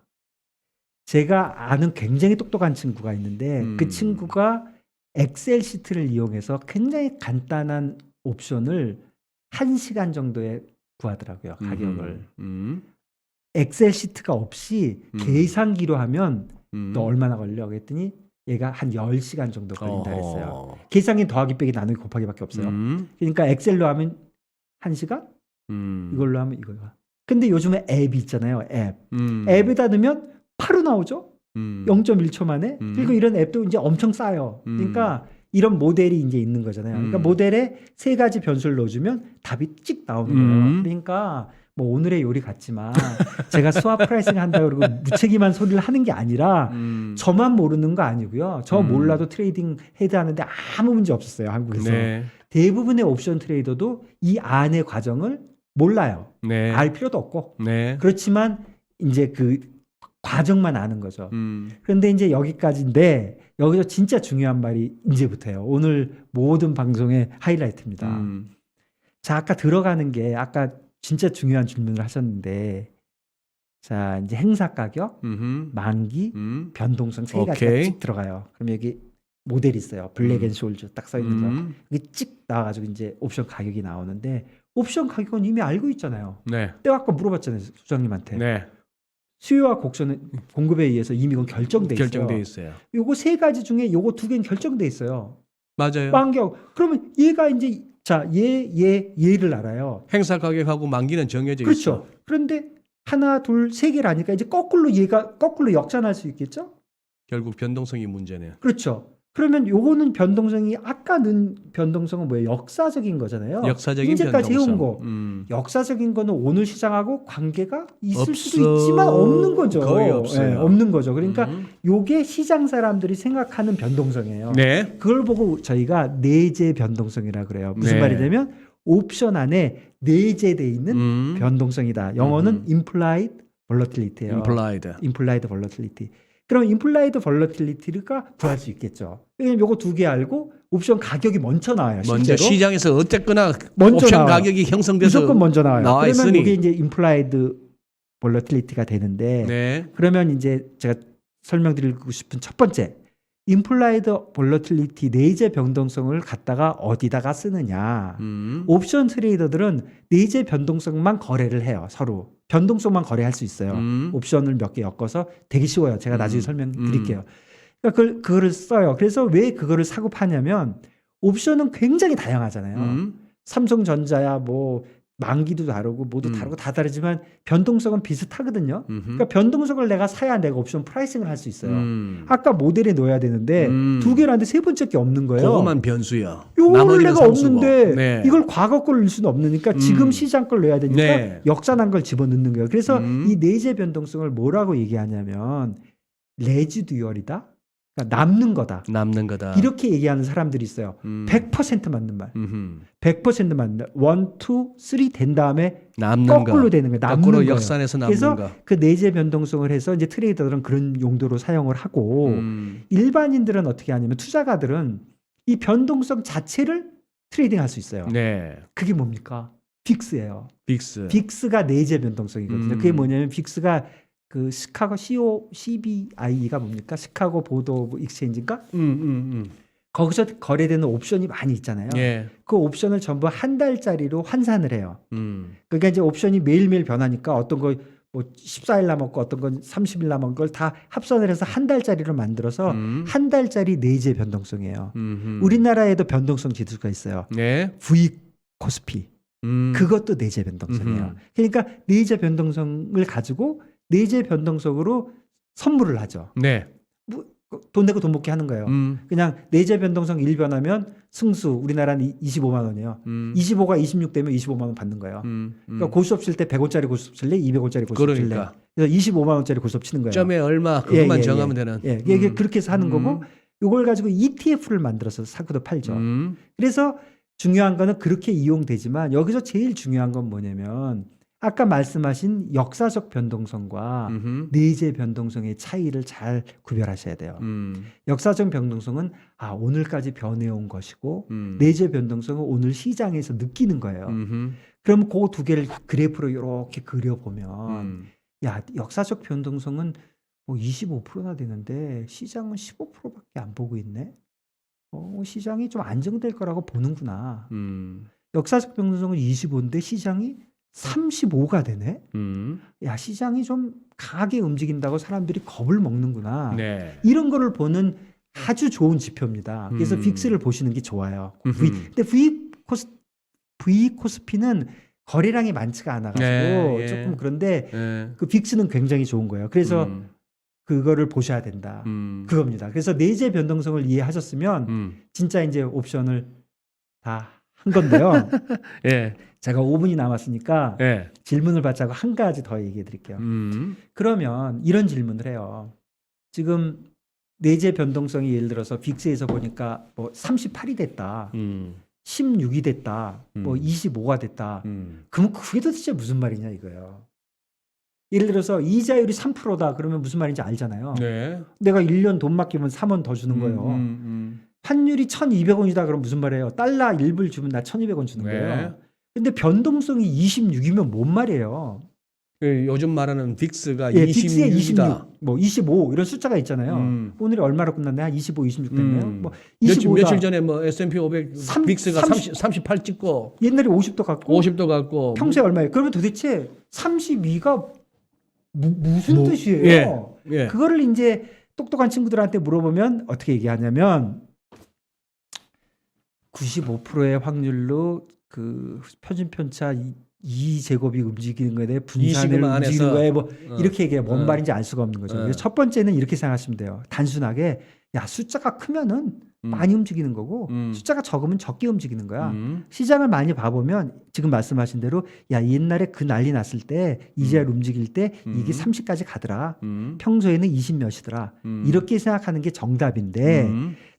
제가 아는 굉장히 똑똑한 친구가 있는데 그 친구가 엑셀 시트를 이용해서 굉장히 간단한 옵션을 1시간 정도에 구하더라고요. 가격을. 엑셀 시트가 없이 계산기로 하면 너 얼마나 걸려? 그랬더니 얘가 한 10시간 정도 걸린다 그랬어요. 계산기 더하기 빼기 나누기 곱하기밖에 없어요. 그러니까 엑셀로 하면 1시간? 이걸로 하면 이거야. 근데 요즘에 앱이 있잖아요. 앱에다 넣으면 바로 나오죠. 0.1초 만에. 그리고 이런 앱도 이제 엄청 싸요. 그러니까 이런 모델이 이제 있는 거잖아요. 그러니까 모델에 세 가지 변수를 넣어주면 답이 찍 나오는 거예요. 그러니까 뭐 오늘의 요리 같지만 제가 스왑 프라이싱 한다 그러고 무책임한 소리를 하는 게 아니라 저만 모르는 거 아니고요. 저 몰라도 트레이딩 헤드 하는데 아무 문제 없었어요. 한국에서. 대부분의 옵션 트레이더도 이 안의 과정을 몰라요. 네. 알 필요도 없고. 네. 그렇지만 이제 그 과정만 아는 거죠. 그런데 이제 여기까지인데 여기서 진짜 중요한 말이 이제부터예요. 오늘 모든 방송의 하이라이트입니다. 자, 아까 들어가는 게 아까 진짜 중요한 질문을 하셨는데 자, 이제 행사 가격, 만기, 변동성 세 가지가 오케이. 찍 들어가요. 그럼 여기 모델이 있어요. 블랙 앤 숄즈 딱 써 있는 거. 이게 찍 나와가지고 이제 옵션 가격이 나오는데 옵션 가격은 이미 알고 있잖아요. 네. 내가 아까 물어봤잖아요, 소장님한테. 네. 수요와 공급에 의해서 이미 이건 결정돼 있어요. 결정돼 있어요. 요거 세 가지 중에 요거 두 개는 결정돼 있어요. 맞아요. 만기하고 그러면 얘가 이제 자, 얘를 알아요. 행사 가격하고 만기는 정해져 그렇죠. 있어. 그런데 하나, 둘, 세 개를 아니까 이제 얘가 거꾸로 역산할 수 있겠죠? 결국 변동성이 문제네요. 그렇죠. 그러면 요거는 변동성이 아까 는 변동성은 뭐예요? 역사적인 거잖아요. 역사적인 현재까지 변동성. 해온 거. 역사적인 거는 오늘 시장하고 관계가 있을 없어. 수도 있지만 없는 거죠. 거의 없어요. 네, 없는 거죠. 그러니까 요게 시장 사람들이 생각하는 변동성이에요. 네. 그걸 보고 저희가 내재 변동성이라 그래요. 무슨 네. 말이냐면 옵션 안에 내재되어 있는 변동성이다. 영어는 implied volatility예요. implied volatility. 그럼 implied volatility가 구할 수 있겠죠. 왜냐면 요거 두 개 알고 옵션 가격이 먼저 나와요. 먼저 실제로. 시장에서 어쨌거나 먼저 옵션 나와요. 가격이 형성돼서 무조건 먼저 나와요. 나와 그러면 있으니. 이게 이제 implied volatility가 되는데 네. 그러면 이제 제가 설명드리고 싶은 첫 번째 implied volatility 내재 변동성을 갖다가 어디다가 쓰느냐. 옵션 트레이더들은 내재 변동성만 거래를 해요. 서로. 변동성만 거래할 수 있어요. 옵션을 몇 개 엮어서 되게 쉬워요. 제가 나중에 설명드릴게요. 그러니까 그거를 써요. 그래서 왜 그거를 사고 파냐면 옵션은 굉장히 다양하잖아요. 삼성전자야 뭐 만기도 다르고 모두 다르고 다 다르지만 변동성은 비슷하거든요. 그러니까 변동성을 내가 사야 내가 옵션 프라이싱을 할 수 있어요. 아까 모델에 넣어야 되는데 두 개라는데 세 번째 게 없는 거예요. 그거만 변수야. 요거를 나머지는 내가 상수고. 없는데 네. 이걸 과거 걸 넣을 수는 없으니까 지금 시장 걸 넣어야 되니까 네. 역산한 걸 집어넣는 거예요. 그래서 이 내재 변동성을 뭐라고 얘기하냐면 레지듀얼이다. 그러니까 남는 거다. 남는 거다. 이렇게 얘기하는 사람들이 있어요. 100% 맞는 말. 100% 맞는 말. 1, 2, 3 된 다음에 남는 거꾸로 거. 되는 거예요. 남는 거꾸로 거예요. 역산해서 남는 그래서 거. 그 내재 변동성을 해서 이제 트레이더들은 그런 용도로 사용을 하고 일반인들은 어떻게 하냐면 투자가들은 이 변동성 자체를 트레이딩할 수 있어요. 네. 그게 뭡니까? 빅스예요. 빅스. 빅스가 내재 변동성이거든요. 그게 뭐냐면 빅스가 그 시카고 CBIE가 뭡니까? 시카고 보드 오브 익스체인지인가? 거기서 거래되는 옵션이 많이 있잖아요. 예. 그 옵션을 전부 한 달짜리로 환산을 해요. 그러니까 이제 옵션이 매일매일 변하니까 어떤 거 뭐 14일 남았고 어떤 건 30일 남은 걸 다 합산을 해서 한 달짜리로 만들어서 한 달짜리 내재 변동성이에요. 우리나라에도 변동성 지수가 있어요. 네. V 코스피. 그것도 내재 변동성이에요. 그러니까 내재 변동성을 가지고 내재 변동성으로 선물을 하죠. 네. 뭐, 돈 내고 돈 먹게 하는 거예요. 그냥 내재 변동성 1 변하면 승수 우리나라는 25만 원이에요. 25가 26 되면 25만 원 받는 거예요. 그러니까 고수업 칠 때 100원짜리 고수업 칠래? 200원짜리 고수업 칠래? 그러니까. 그래서 25만 원짜리 고수업 치는 거예요. 점에 얼마 그것만 정하면 되는. 예, 이게 그렇게 해서 하는 거고 이걸 가지고 ETF를 만들어서 사고도 팔죠. 그래서 중요한 거는 그렇게 이용되지만 여기서 제일 중요한 건 뭐냐면 아까 말씀하신 역사적 변동성과 내재 변동성의 차이를 잘 구별하셔야 돼요. 역사적 변동성은 오늘까지 변해온 것이고 내재 변동성은 오늘 시장에서 느끼는 거예요. 그럼 그 두 개를 그래프로 이렇게 그려보면 야, 역사적 변동성은 뭐 25%나 되는데 시장은 15%밖에 안 보고 있네. 시장이 좀 안정될 거라고 보는구나. 역사적 변동성은 25인데 시장이 35가 되네. 야, 시장이 좀 강하게 움직인다고 사람들이 겁을 먹는구나. 네. 이런 거를 보는 아주 좋은 지표입니다. 그래서 빅스를 보시는 게 좋아요. 근데 V 코스피는 거래량이 많지가 않아가지고 네, 조금 그런데 네. 그 빅스는 굉장히 좋은 거예요. 그래서 그거를 보셔야 된다. 그겁니다. 그래서 내재 변동성을 이해하셨으면 진짜 이제 옵션을 다 한 건데요. 예. 제가 5분이 남았으니까 예. 질문을 받자고 한 가지 더 얘기해 드릴게요. 그러면 이런 질문을 해요. 지금 내재 변동성이 예를 들어서 빅스에서 보니까 뭐 38이 됐다. 16이 됐다. 뭐 25가 됐다. 그럼 그게 도대체 무슨 말이냐 이거예요. 예를 들어서 이자율이 3%다 그러면 무슨 말인지 알잖아요. 네. 내가 1년 돈 맡기면 3원 더 주는 거예요. 환율이 1,200원이다 그럼 무슨 말이에요? 달러 1불 주면 나 1,200원 주는 네. 거예요. 근데 변동성이 26이면 뭔 말이에요? 그 요즘 말하는 빅스가 예, 빅스에 26이다. 26, 뭐 25 이런 숫자가 있잖아요. 오늘이 얼마로 끝났네? 한 25, 26 됐네요. 뭐 25다. 며칠 전에 뭐 S&P 500 빅스가 38 찍고 옛날에 50도 갔고 50도 갔고 평소에 얼마예요? 그러면 도대체 32가 무슨 뜻이에요? 예. 그거를 이제 똑똑한 친구들한테 물어보면 어떻게 얘기하냐면 95%의 확률로 그 표준 편차 2제곱이 움직이는 거에 대해 분산을 움직이는 거에 뭐 이렇게 얘기해 뭔 말인지 알 수가 없는 거죠. 그래서 첫 번째는 이렇게 생각하시면 돼요. 단순하게 야 숫자가 크면은 많이 움직이는 거고 숫자가 적으면 적게 움직이는 거야. 시장을 많이 봐보면 지금 말씀하신 대로 야 옛날에 그 난리 났을 때 이자율 움직일 때 이게 30까지 가더라. 평소에는 20 몇이더라. 이렇게 생각하는 게 정답인데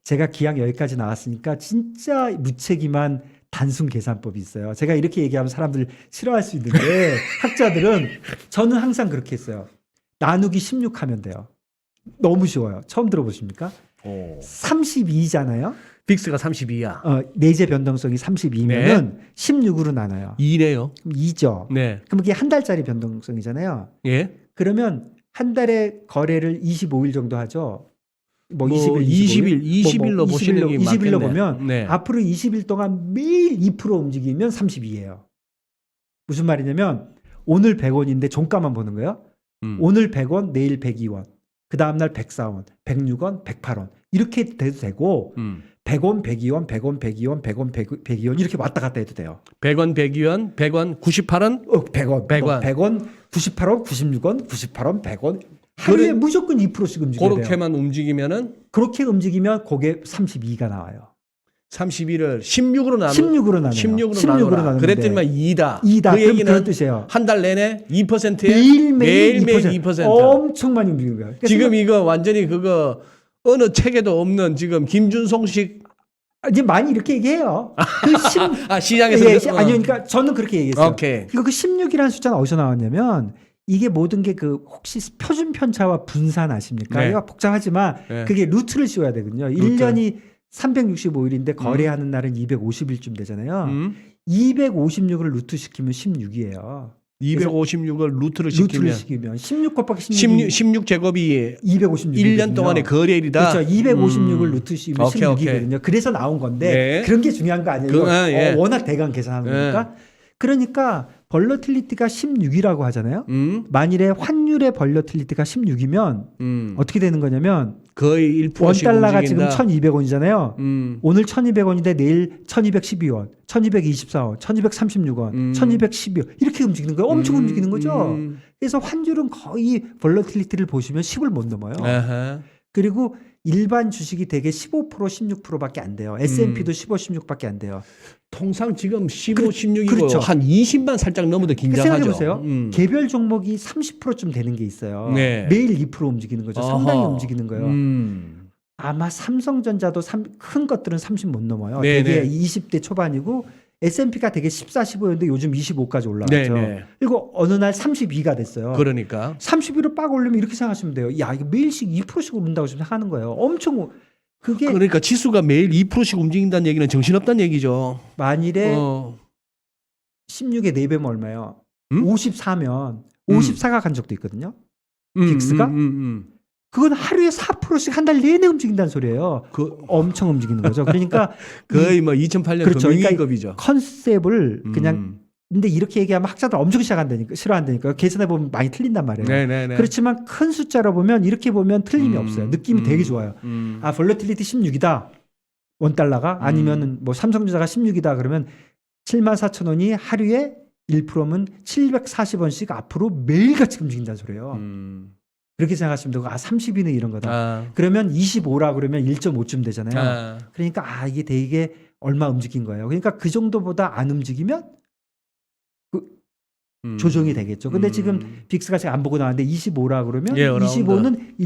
제가 기왕 여기까지 나왔으니까 진짜 무책임한 단순 계산법이 있어요. 제가 이렇게 얘기하면 사람들 싫어할 수 있는데 학자들은 저는 항상 그렇게 했어요. 나누기 16 하면 돼요. 너무 쉬워요. 처음 들어보십니까? 32잖아요. 빅스가 32야. 내재 변동성이 32면은 네. 16으로 나눠요. 2네요. 그럼 2죠. 네. 그럼 이게 한 달짜리 변동성이잖아요. 예. 그러면 한 달에 거래를 25일 정도 하죠. 뭐 20일로 보시는 게 20일로 맞겠네. 보면 네. 앞으로 20일 동안 매일 2% 움직이면 32예요. 무슨 말이냐면 오늘 100원인데 종가만 보는 거예요. 오늘 100원, 내일 102원. 그 다음날 104원, 106원, 108원. 이렇게 돼도 되고 100원, 102원, 100원, 102원, 100원, 102원 이렇게 왔다 갔다 해도 돼요. 100원, 102원, 100원, 98원? 100원, 100원, 98원, 96원, 98원, 100원. 하루에 무조건 2%씩 움직여야 돼요. 그렇게만 움직이면은 그렇게 움직이면 그게 32가 나와요. 32를 16으로 나눠 16으로 나눠요. 16으로 나눠라. 그랬더니만 2다. 2다. 그 얘기는 그런 뜻이에요. 한 달 내내 2%에 매일매일 매일매일 2%. 엄청 많이 움직이는 거예요. 그러니까 지금 이거 완전히 그거 어느 책에도 없는 지금 김준송식 이제 많이 이렇게 얘기해요. 시장에서 아니요, 그러니까 저는 그렇게 얘기했어요. 오케이. 그 16이라는 숫자는 어디서 나왔냐면 이게 모든 게 그 혹시 표준 편차와 분산 아십니까? 네. 이거 복잡하지만 네. 그게 루트를 씌워야 되거든요. 1년이 365일인데 거래하는 날은 250일쯤 되잖아요. 256을 루트 시키면 16이에요. 256을 루트를 루트를 시키면 시키면 16 곱하기 16이 16제곱이 256. 1년 동안의 거래일이다. 그렇죠. 256을 루트 씌우면 오케이, 16이거든요. 그래서 나온 건데 네. 그런 게 중요한 거 아니에요. 이거 예. 워낙 대강 계산하는 거니까. 그러니까 벌러틸리티가 16이라고 하잖아요. 만일에 환율의 벌러틸리티가 16이면 어떻게 되는 거냐면 거의 1%씩 원달러가 움직인다. 지금 1,200원이잖아요. 오늘 1,200원인데 내일 1,212원, 1,224원, 1,236원, 1,212원 이렇게 움직이는 거예요. 엄청 움직이는 거죠. 그래서 환율은 거의 벌러틸리티를 보시면 10을 못 넘어요. 아하. 그리고 일반 주식이 대개 15%, 16%밖에 안 돼요. S&P도 15, 16밖에 안 돼요. 통상 지금 15, 16이고 그렇죠. 한 20만 살짝 넘어도 긴장하죠. 생각해 보세요. 개별 종목이 30%쯤 되는 게 있어요. 네. 매일 2% 움직이는 거죠. 상당히 아하. 움직이는 거예요. 아마 삼성전자도 큰 것들은 30 못 넘어요. 네네. 되게 20대 초반이고 S&P가 되게 14, 15였는데 요즘 25까지 올라갔죠. 네네. 그리고 어느 날 32가 됐어요. 그러니까 32로 빡 올리면 이렇게 생각하시면 돼요. 야, 이거 매일씩 2%씩 오른다고 지금 하는 거예요. 엄청 그게 그러니까 지수가 매일 2%씩 움직인다는 얘기는 정신없다는 얘기죠. 만일에 16의 4배면 얼마예요? 54면 54가 간 적도 있거든요. 빅스가? 그건 하루에 4%씩 한 달 내내 움직인다는 소리예요. 엄청 움직이는 거죠. 그러니까 거의 뭐 2008년 그렇죠. 금융위기급이죠. 컨셉을 그냥 근데 이렇게 얘기하면 학자들 엄청 싫어한다니까. 계산해 보면 많이 틀린단 말이에요. 네네네. 그렇지만 큰 숫자로 보면 이렇게 보면 틀림이 없어요. 느낌이 되게 좋아요. 아, 벌러틸리티 16이다. 원달러가 아니면은 뭐 삼성전자가 16이다 그러면 74,000원이 하루에 1%면 740원씩 앞으로 매일같이 움직인다는 소리예요. 그렇게 생각하시면 되고 30이네 이런 거다. 그러면 25라 그러면 1.5쯤 되잖아요. 그러니까 이게 되게 얼마 움직인 거예요. 그러니까 그 정도보다 안 움직이면 조정이 되겠죠. 근데 지금 빅스가 제가 안 보고 나왔는데 25라 그러면 예, 25는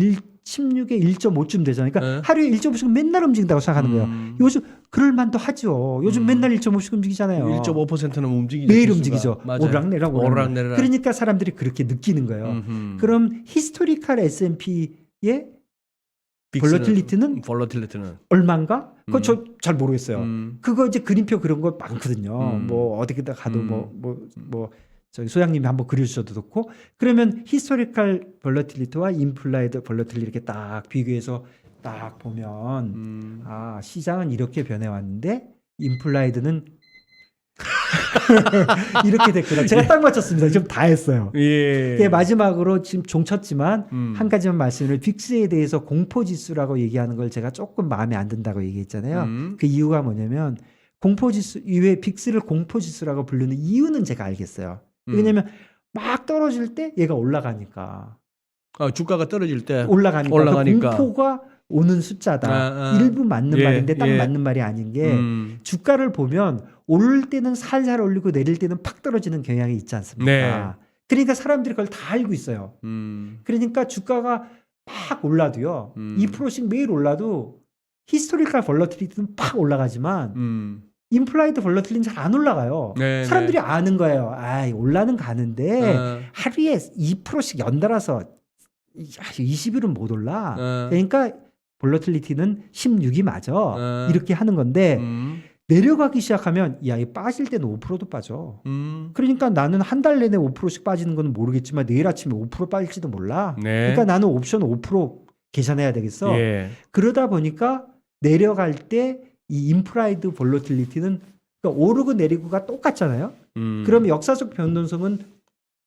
16에 1.5쯤 되잖아요. 그러니까 예. 하루에 1.5씩 맨날 움직인다고 생각하는 거예요. 요즘 그럴 만도 하죠. 요즘 맨날 1.5씩 움직이잖아요. 1.5%는 움직이죠. 매일 지수가. 움직이죠. 맞아요. 오르락내락 오르락내락. 그러니까 사람들이 그렇게 느끼는 거예요. 그럼 히스토리컬 S&P의 볼러틸리티는 얼마인가? 그거 저 잘 모르겠어요. 그거 이제 그림표 그런 거 많거든요. 뭐 어디다 가도 저기 소장님이 한번 그려주셔도 좋고. 그러면 히스토리컬 볼러틸리티와 임플라이드 볼러틸리티 이렇게 딱 비교해서 딱 보면 아 시장은 이렇게 변해왔는데 임플라이드는 이렇게 됐구나. 제가 딱 맞췄습니다. 지금 다 했어요. 예. 예, 마지막으로 지금 종쳤지만 한 가지만 말씀을 빅스에 대해서 공포지수라고 얘기하는 걸 제가 조금 마음에 안 든다고 얘기했잖아요. 그 이유가 뭐냐면 공포지수 이외에 빅스를 공포지수라고 부르는 이유는 제가 알겠어요. 왜냐면 막 떨어질 때 얘가 올라가니까. 주가가 떨어질 때 올라가니까. 그 공포가 오는 숫자다. 일부 맞는 예, 말인데 딱 예. 맞는 말이 아닌 게 주가를 보면 오를 때는 살살 올리고 내릴 때는 팍 떨어지는 경향이 있지 않습니까? 네. 그러니까 사람들이 그걸 다 알고 있어요. 그러니까 주가가 팍 올라도요. 2%씩 매일 올라도 히스토리컬 볼러틸리티는 팍 올라가지만 임플라이드 볼러틸리티는 잘 안 올라가요. 네, 사람들이 네. 아는 거예요. 아, 올라는 가는데 하루에 2%씩 연달아서 20일은 못 올라. 그러니까 볼러틸리티는 16이 맞아. 이렇게 하는 건데 내려가기 시작하면 야, 이 빠질 때는 5%도 빠져. 그러니까 나는 한 달 내내 5%씩 빠지는 건 모르겠지만 내일 아침에 5% 빠질지도 몰라. 네. 그러니까 나는 옵션 5% 계산해야 되겠어. 예. 그러다 보니까 내려갈 때 이 임플라이드 볼러틸리티는 그러니까 오르고 내리고가 똑같잖아요. 그럼 역사적 변동성은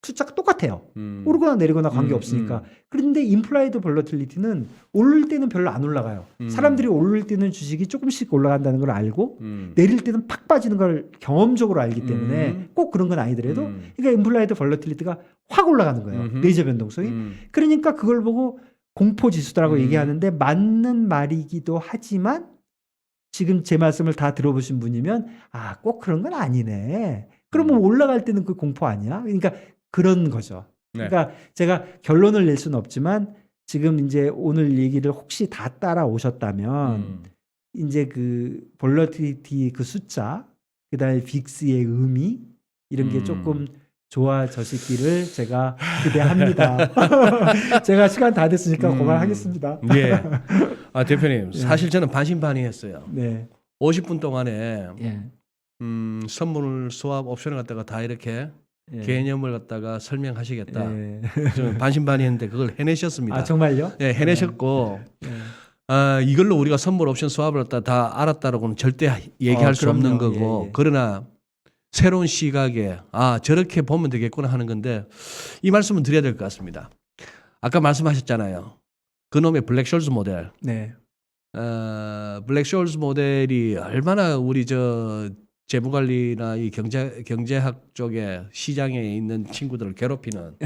숫자가 똑같아요. 오르거나 내리거나 관계없으니까. 그런데 임플라이드 볼러틸리티는 오를 때는 별로 안 올라가요. 사람들이 오를 때는 주식이 조금씩 올라간다는 걸 알고 내릴 때는 팍 빠지는 걸 경험적으로 알기 때문에 꼭 그런 건 아니더라도 그러니까 임플라이드 볼러틸리티가 확 올라가는 거예요. 레이저 변동성이. 그러니까 그걸 보고 공포지수다라고 얘기하는데 맞는 말이기도 하지만 지금 제 말씀을 다 들어보신 분이면 아, 꼭 그런 건 아니네. 그러면 올라갈 때는 그 공포 아니야? 그러니까 그런 거죠. 네. 그러니까 제가 결론을 낼 수는 없지만 지금 이제 오늘 얘기를 혹시 다 따라오셨다면 이제 그 볼러티리티 그 숫자, 그다음에 빅스의 의미 이런 게 조금 좋아졌기를 제가 기대합니다. 제가 시간 다 됐으니까 그만하겠습니다. 예. 아, 대표님, 사실 저는 반신반의했어요. 네. 50분 동안에 예. 선물, 수합, 옵션을 갖다가 다 이렇게 예. 개념을 갖다가 설명하시겠다. 예. 저는 반신반의했는데 그걸 해내셨습니다. 아, 정말요? 예, 해내셨고 예. 아, 이걸로 우리가 선물, 옵션, 수합을 다 알았다라고는 절대 얘기할 수 없는 그럼요. 거고 예, 예. 그러나 새로운 시각에 아, 저렇게 보면 되겠구나 하는 건데 이 말씀은 드려야 될 것 같습니다. 아까 말씀하셨잖아요. 그놈의 블랙숄즈 모델. 네. 블랙숄즈 모델이 얼마나 우리 저 재무관리나 이 경제학 쪽에 시장에 있는 친구들을 괴롭히는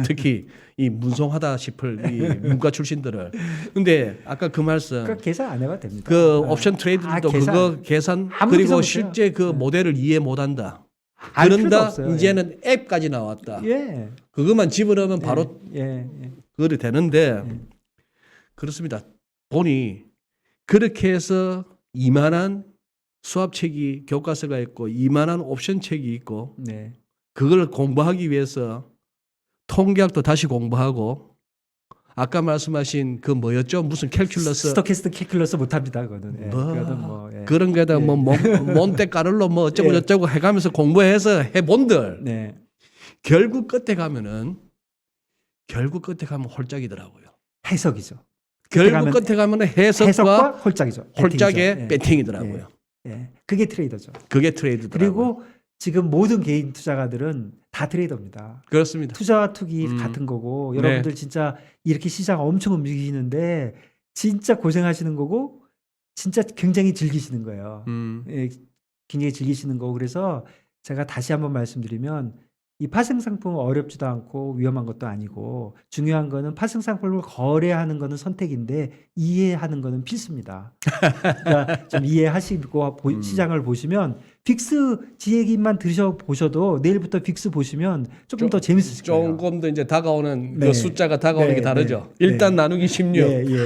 특히 이 문송하다 싶을 이 문과 출신들을. 근데 아까 그 말씀 그 계산 안 해봐도 됩니다. 그 옵션 트레이드도 그거 계산 아무 그리고 계산 실제 그 모델을 이해 못한다. 알 필요도 그런다 없어요. 이제는 앱까지 나왔다. 예. 그것만 집어넣으면 바로 예. 그거리 되는데 그렇습니다. 보니 그렇게 해서 이만한 수합책이 교과서가 있고 이만한 옵션책이 있고 네. 그걸 공부하기 위해서 통계학도 다시 공부하고 아까 말씀하신 그 뭐였죠? 무슨 캘큘러스 스토캐스틱 캘큘러스 못합니다. 그거는. 예. 뭐, 그거는 뭐, 예. 그런 거에다 뭐 몬테카를로 뭐 어쩌고 예. 저쩌고 해가면서 공부해서 해본들 네. 결국 끝에 가면 홀짝이더라고요. 해석이죠. 결국 끝에 가면 해석과 홀짝이죠. 홀짝의 배팅이더라고요. 예. 그게 트레이더죠. 그게 트레이드더라고요. 그리고 지금 모든 개인 투자가들은 다 트레이더입니다. 그렇습니다. 투자와 투기 같은 거고 여러분들 진짜 이렇게 시장 엄청 움직이시는데 진짜 고생하시는 거고 진짜 굉장히 즐기시는 거예요. 예, 굉장히 즐기시는 거고 그래서 제가 다시 한번 말씀드리면 이 파생 상품은 어렵지도 않고 위험한 것도 아니고 중요한 거는 파생 상품을 거래하는 거는 선택인데 이해하는 거는 필수입니다. 그러니까 좀 이해하시고 시장을 보시면 빅스 지얘기만 들으셔보셔도 내일부터 빅스 보시면 조금 더 재밌으실 거예요. 조금 더 이제 다가오는 네. 그 숫자가 다가오는 네, 게 다르죠. 네. 일단 나누기 16. 예, 예.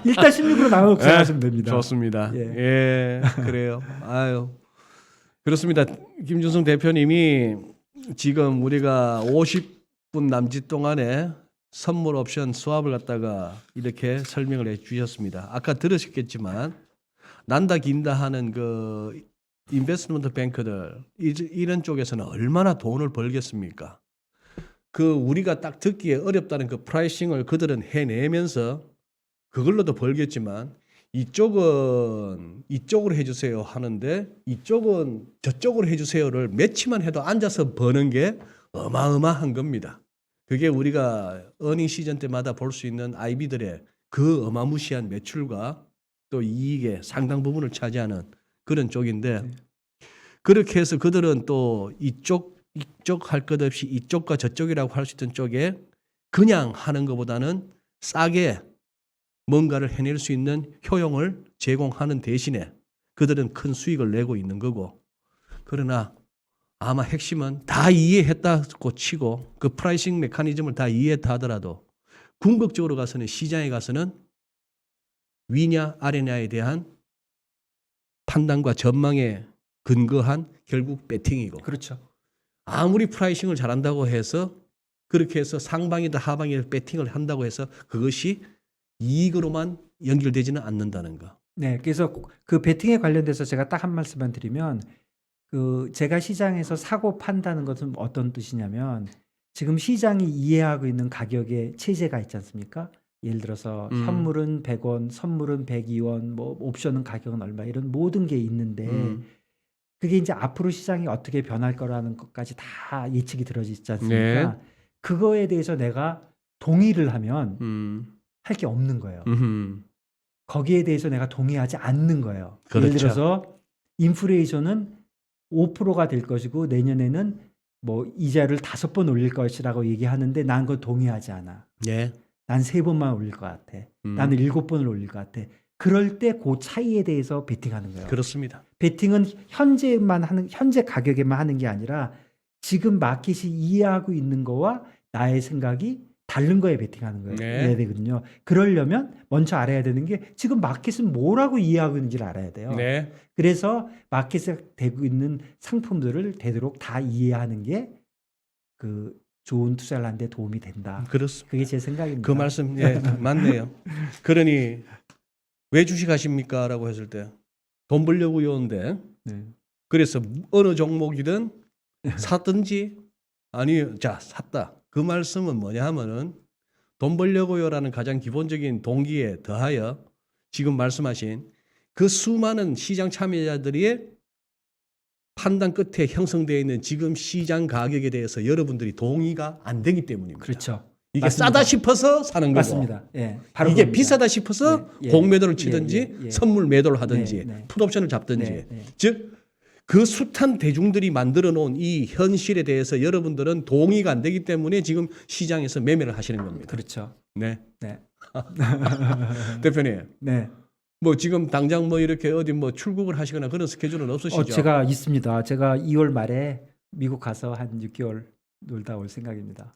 일단 16으로 나눠 구성하시면 됩니다. 좋습니다. 예. 예, 그래요. 아유, 그렇습니다. 김준성 대표님이 지금 우리가 50분 남짓 동안에 선물 옵션 수합을 갖다가 이렇게 설명을 해주셨습니다. 아까 들으셨겠지만 난다 긴다 하는 그 인베스트먼트 뱅크들 이런 쪽에서는 얼마나 돈을 벌겠습니까? 그 우리가 딱 듣기에 어렵다는 그 프라이싱을 그들은 해내면서 그걸로도 벌겠지만 이쪽은 이쪽으로 해주세요 하는데 이쪽은 저쪽으로 해주세요를 며칠만 해도 앉아서 버는 게 어마어마한 겁니다. 그게 우리가 어닝 시즌 때마다 볼 수 있는 IB들의 그 어마무시한 매출과 또 이익의 상당 부분을 차지하는 그런 쪽인데 그렇게 해서 그들은 또 이쪽 할 것 없이 이쪽과 저쪽이라고 할 수 있던 쪽에 그냥 하는 것보다는 싸게 뭔가를 해낼 수 있는 효용을 제공하는 대신에 그들은 큰 수익을 내고 있는 거고 그러나 아마 핵심은 다 이해했다고 치고 그 프라이싱 메커니즘을 다 이해했다 하더라도 궁극적으로 가서는 시장에 가서는 위냐 아래냐에 대한 판단과 전망에 근거한 결국 배팅이고 그렇죠. 아무리 프라이싱을 잘한다고 해서 그렇게 해서 상방이든 하방이든 배팅을 한다고 해서 그것이 이익으로만 연결되지는 않는다는 거. 네, 그래서 그 베팅에 관련돼서 제가 딱 한 말씀만 드리면 그 제가 시장에서 사고 판다는 것은 어떤 뜻이냐면 지금 시장이 이해하고 있는 가격의 체제가 있지 않습니까? 예를 들어서 현물은 100원, 선물은 102원, 뭐 옵션은 가격은 얼마 이런 모든 게 있는데 그게 이제 앞으로 시장이 어떻게 변할 거라는 것까지 다 예측이 들어지지 않습니까? 네. 그거에 대해서 내가 동의를 하면 할 게 없는 거예요. 거기에 대해서 내가 동의하지 않는 거예요. 그렇죠. 예를 들어서 인플레이션은 5%가 될 것이고 내년에는 뭐 이자를 5번 올릴 것이라고 얘기하는데 난 그거 동의하지 않아. 예. 난 3번만 올릴 것 같아. 나는 7번을 올릴 것 같아. 그럴 때 그 차이에 대해서 베팅하는 거예요. 그렇습니다. 베팅은 현재 가격에만 하는 게 아니라 지금 마켓이 이해하고 있는 거와 나의 생각이 다른 거에 베팅하는 거예요. 네. 해야 되거든요. 그러려면 먼저 알아야 되는 게 지금 마켓은 뭐라고 이해하고 있는지를 알아야 돼요. 네. 그래서 마켓에 되고 있는 상품들을 되도록 다 이해하는 게 그 좋은 투자를 하는 데 도움이 된다. 그렇습니다. 그게 제 생각입니다. 그 말씀 예, 맞네요. 그러니 왜 주식하십니까? 라고 했을 때 돈 벌려고요인데 네. 그래서 어느 종목이든 샀든지 아니 자 샀다. 그 말씀은 뭐냐 하면은 돈 벌려고요라는 가장 기본적인 동기에 더하여 지금 말씀하신 그 수많은 시장 참여자들의 판단 끝에 형성되어 있는 지금 시장 가격에 대해서 여러분들이 동의가 안 되기 때문입니다. 그렇죠. 이게 맞습니다. 싸다 싶어서 사는 거고 맞습니다. 예, 바로 이게 그겁니다. 비싸다 싶어서 예, 예. 공매도를 치든지 예, 예, 예. 선물 매도를 하든지 네, 네. 풋옵션을 잡든지 네, 네. 즉 그 숱한 대중들이 만들어 놓은 이 현실에 대해서 여러분들은 동의가 안 되기 때문에 지금 시장에서 매매를 하시는 겁니다. 그렇죠. 네. 네. 대표님. 네. 뭐 지금 당장 뭐 이렇게 어디 뭐 출국을 하시거나 그런 스케줄은 없으시죠? 제가 있습니다. 제가 2월 말에 미국 가서 한 6개월 놀다 올 생각입니다.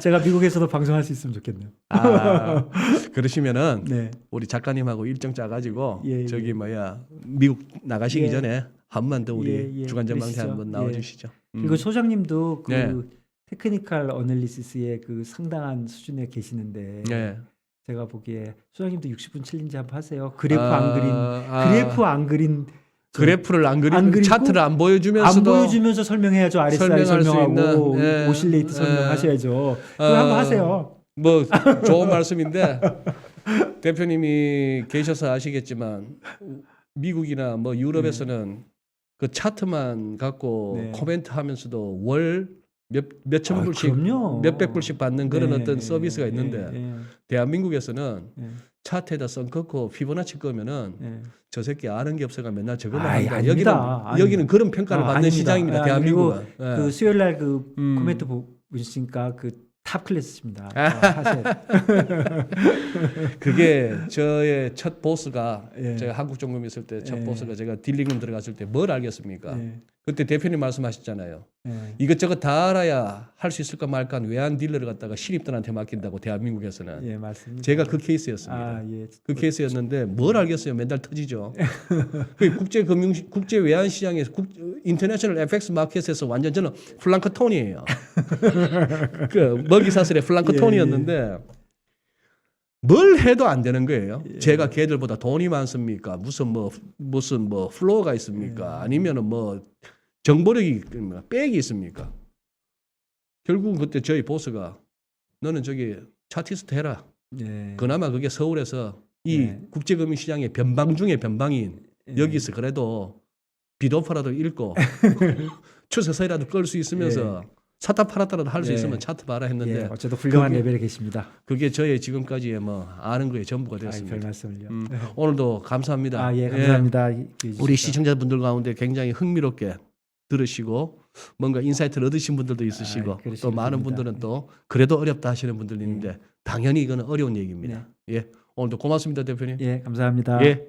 제가 미국에서도 방송할 수 있으면 좋겠네요. 아, 그러시면은 네. 우리 작가님하고 일정 짜가지고 예, 예. 저기 뭐야 미국 나가시기 예. 전에 한 번 더 우리 예, 예. 주간전망대 그러시죠. 한번 나와주시죠. 그리고 소장님도 그 네. 테크니컬 어널리시스의 그 상당한 수준에 계시는데 네. 제가 보기에 소장님도 60분 챌린지 한번 하세요. 그래프 안 그린 그래프를 안 그리고 안 그리고 차트를 안 보여주면서도 안 보여주면서 설명해야죠. RSI 설명할 수 설명하고 있는, 예. 오실레이트 설명하셔야죠. 그거 한번 하세요. 뭐 좋은 말씀인데 대표님이 계셔서 아시겠지만 미국이나 뭐 유럽에서는 그 차트만 갖고 네. 코멘트 하면서도 월 몇천 불씩 그럼요. 몇백 불씩 받는 그런 네, 어떤 서비스가 있는데 네, 대한민국에서는 네, 차트에다 썬커고 피보나치 거면은 네. 저 새끼 아는 게 없어가 맨날 저거만 아이, 한다. 아닙니다. 여기는 그런 평가를 받는 아닙니다. 시장입니다. 그리고 대한민국은. 예. 그 수요일 날그 음. 코멘트 보시니까 그 탑 클래스입니다. 사실. 그게 저의 첫 보스가 예. 제가 한국 종금 있을 때 첫 예. 보스가 제가 딜링룸 들어갔을 때 뭘 알겠습니까? 예. 그때 대표님 말씀하셨잖아요. 예. 이것저것 다 알아야 할 수 있을까 말까 외환 딜러를 갖다가 신입들한테 맡긴다고 대한민국에서는. 예, 맞습니다. 제가 그 케이스였습니다. 아, 예. 그 케이스였는데 뭘 알겠어요. 맨날 터지죠. 그 국제 외환 시장에서 인터내셔널 FX 마켓에서 완전 저는 플랑크톤이에요. 그 먹이사슬의 플랑크톤이었는데 뭘 해도 안 되는 거예요. 제가 걔들보다 돈이 많습니까? 무슨 뭐 플로어가 있습니까? 아니면은 뭐 정보력이 백이 있습니까? 결국은 그때 저희 보스가 너는 저기 차티스트 해라. 예. 그나마 그게 서울에서 이 예. 국제금융시장의 변방 중에 변방인 예. 여기서 그래도 비도파라도 읽고 추세서라도 끌 수 있으면서 사타 팔았다라도 할 수 예. 있으면 차트 봐라 했는데 예, 어쨌든 훌륭한 그게- 레벨에 계십니다. 그게 저의 지금까지의 뭐 아는 거의 전부가 아, 별 되었습니다. 말씀을요. 오늘도 감사합니다. 아, 예, 감사합니다. 우리 시청자분들 가운데 굉장히 흥미롭게 들으시고 뭔가 인사이트를 얻으신 분들도 있으시고 아, 그러시길 또 많은 바랍니다. 분들은 또 그래도 어렵다 하시는 분들이 있는데 당연히 이거는 어려운 얘기입니다. 예, 오늘도 고맙습니다, 대표님. 예, 감사합니다. 예.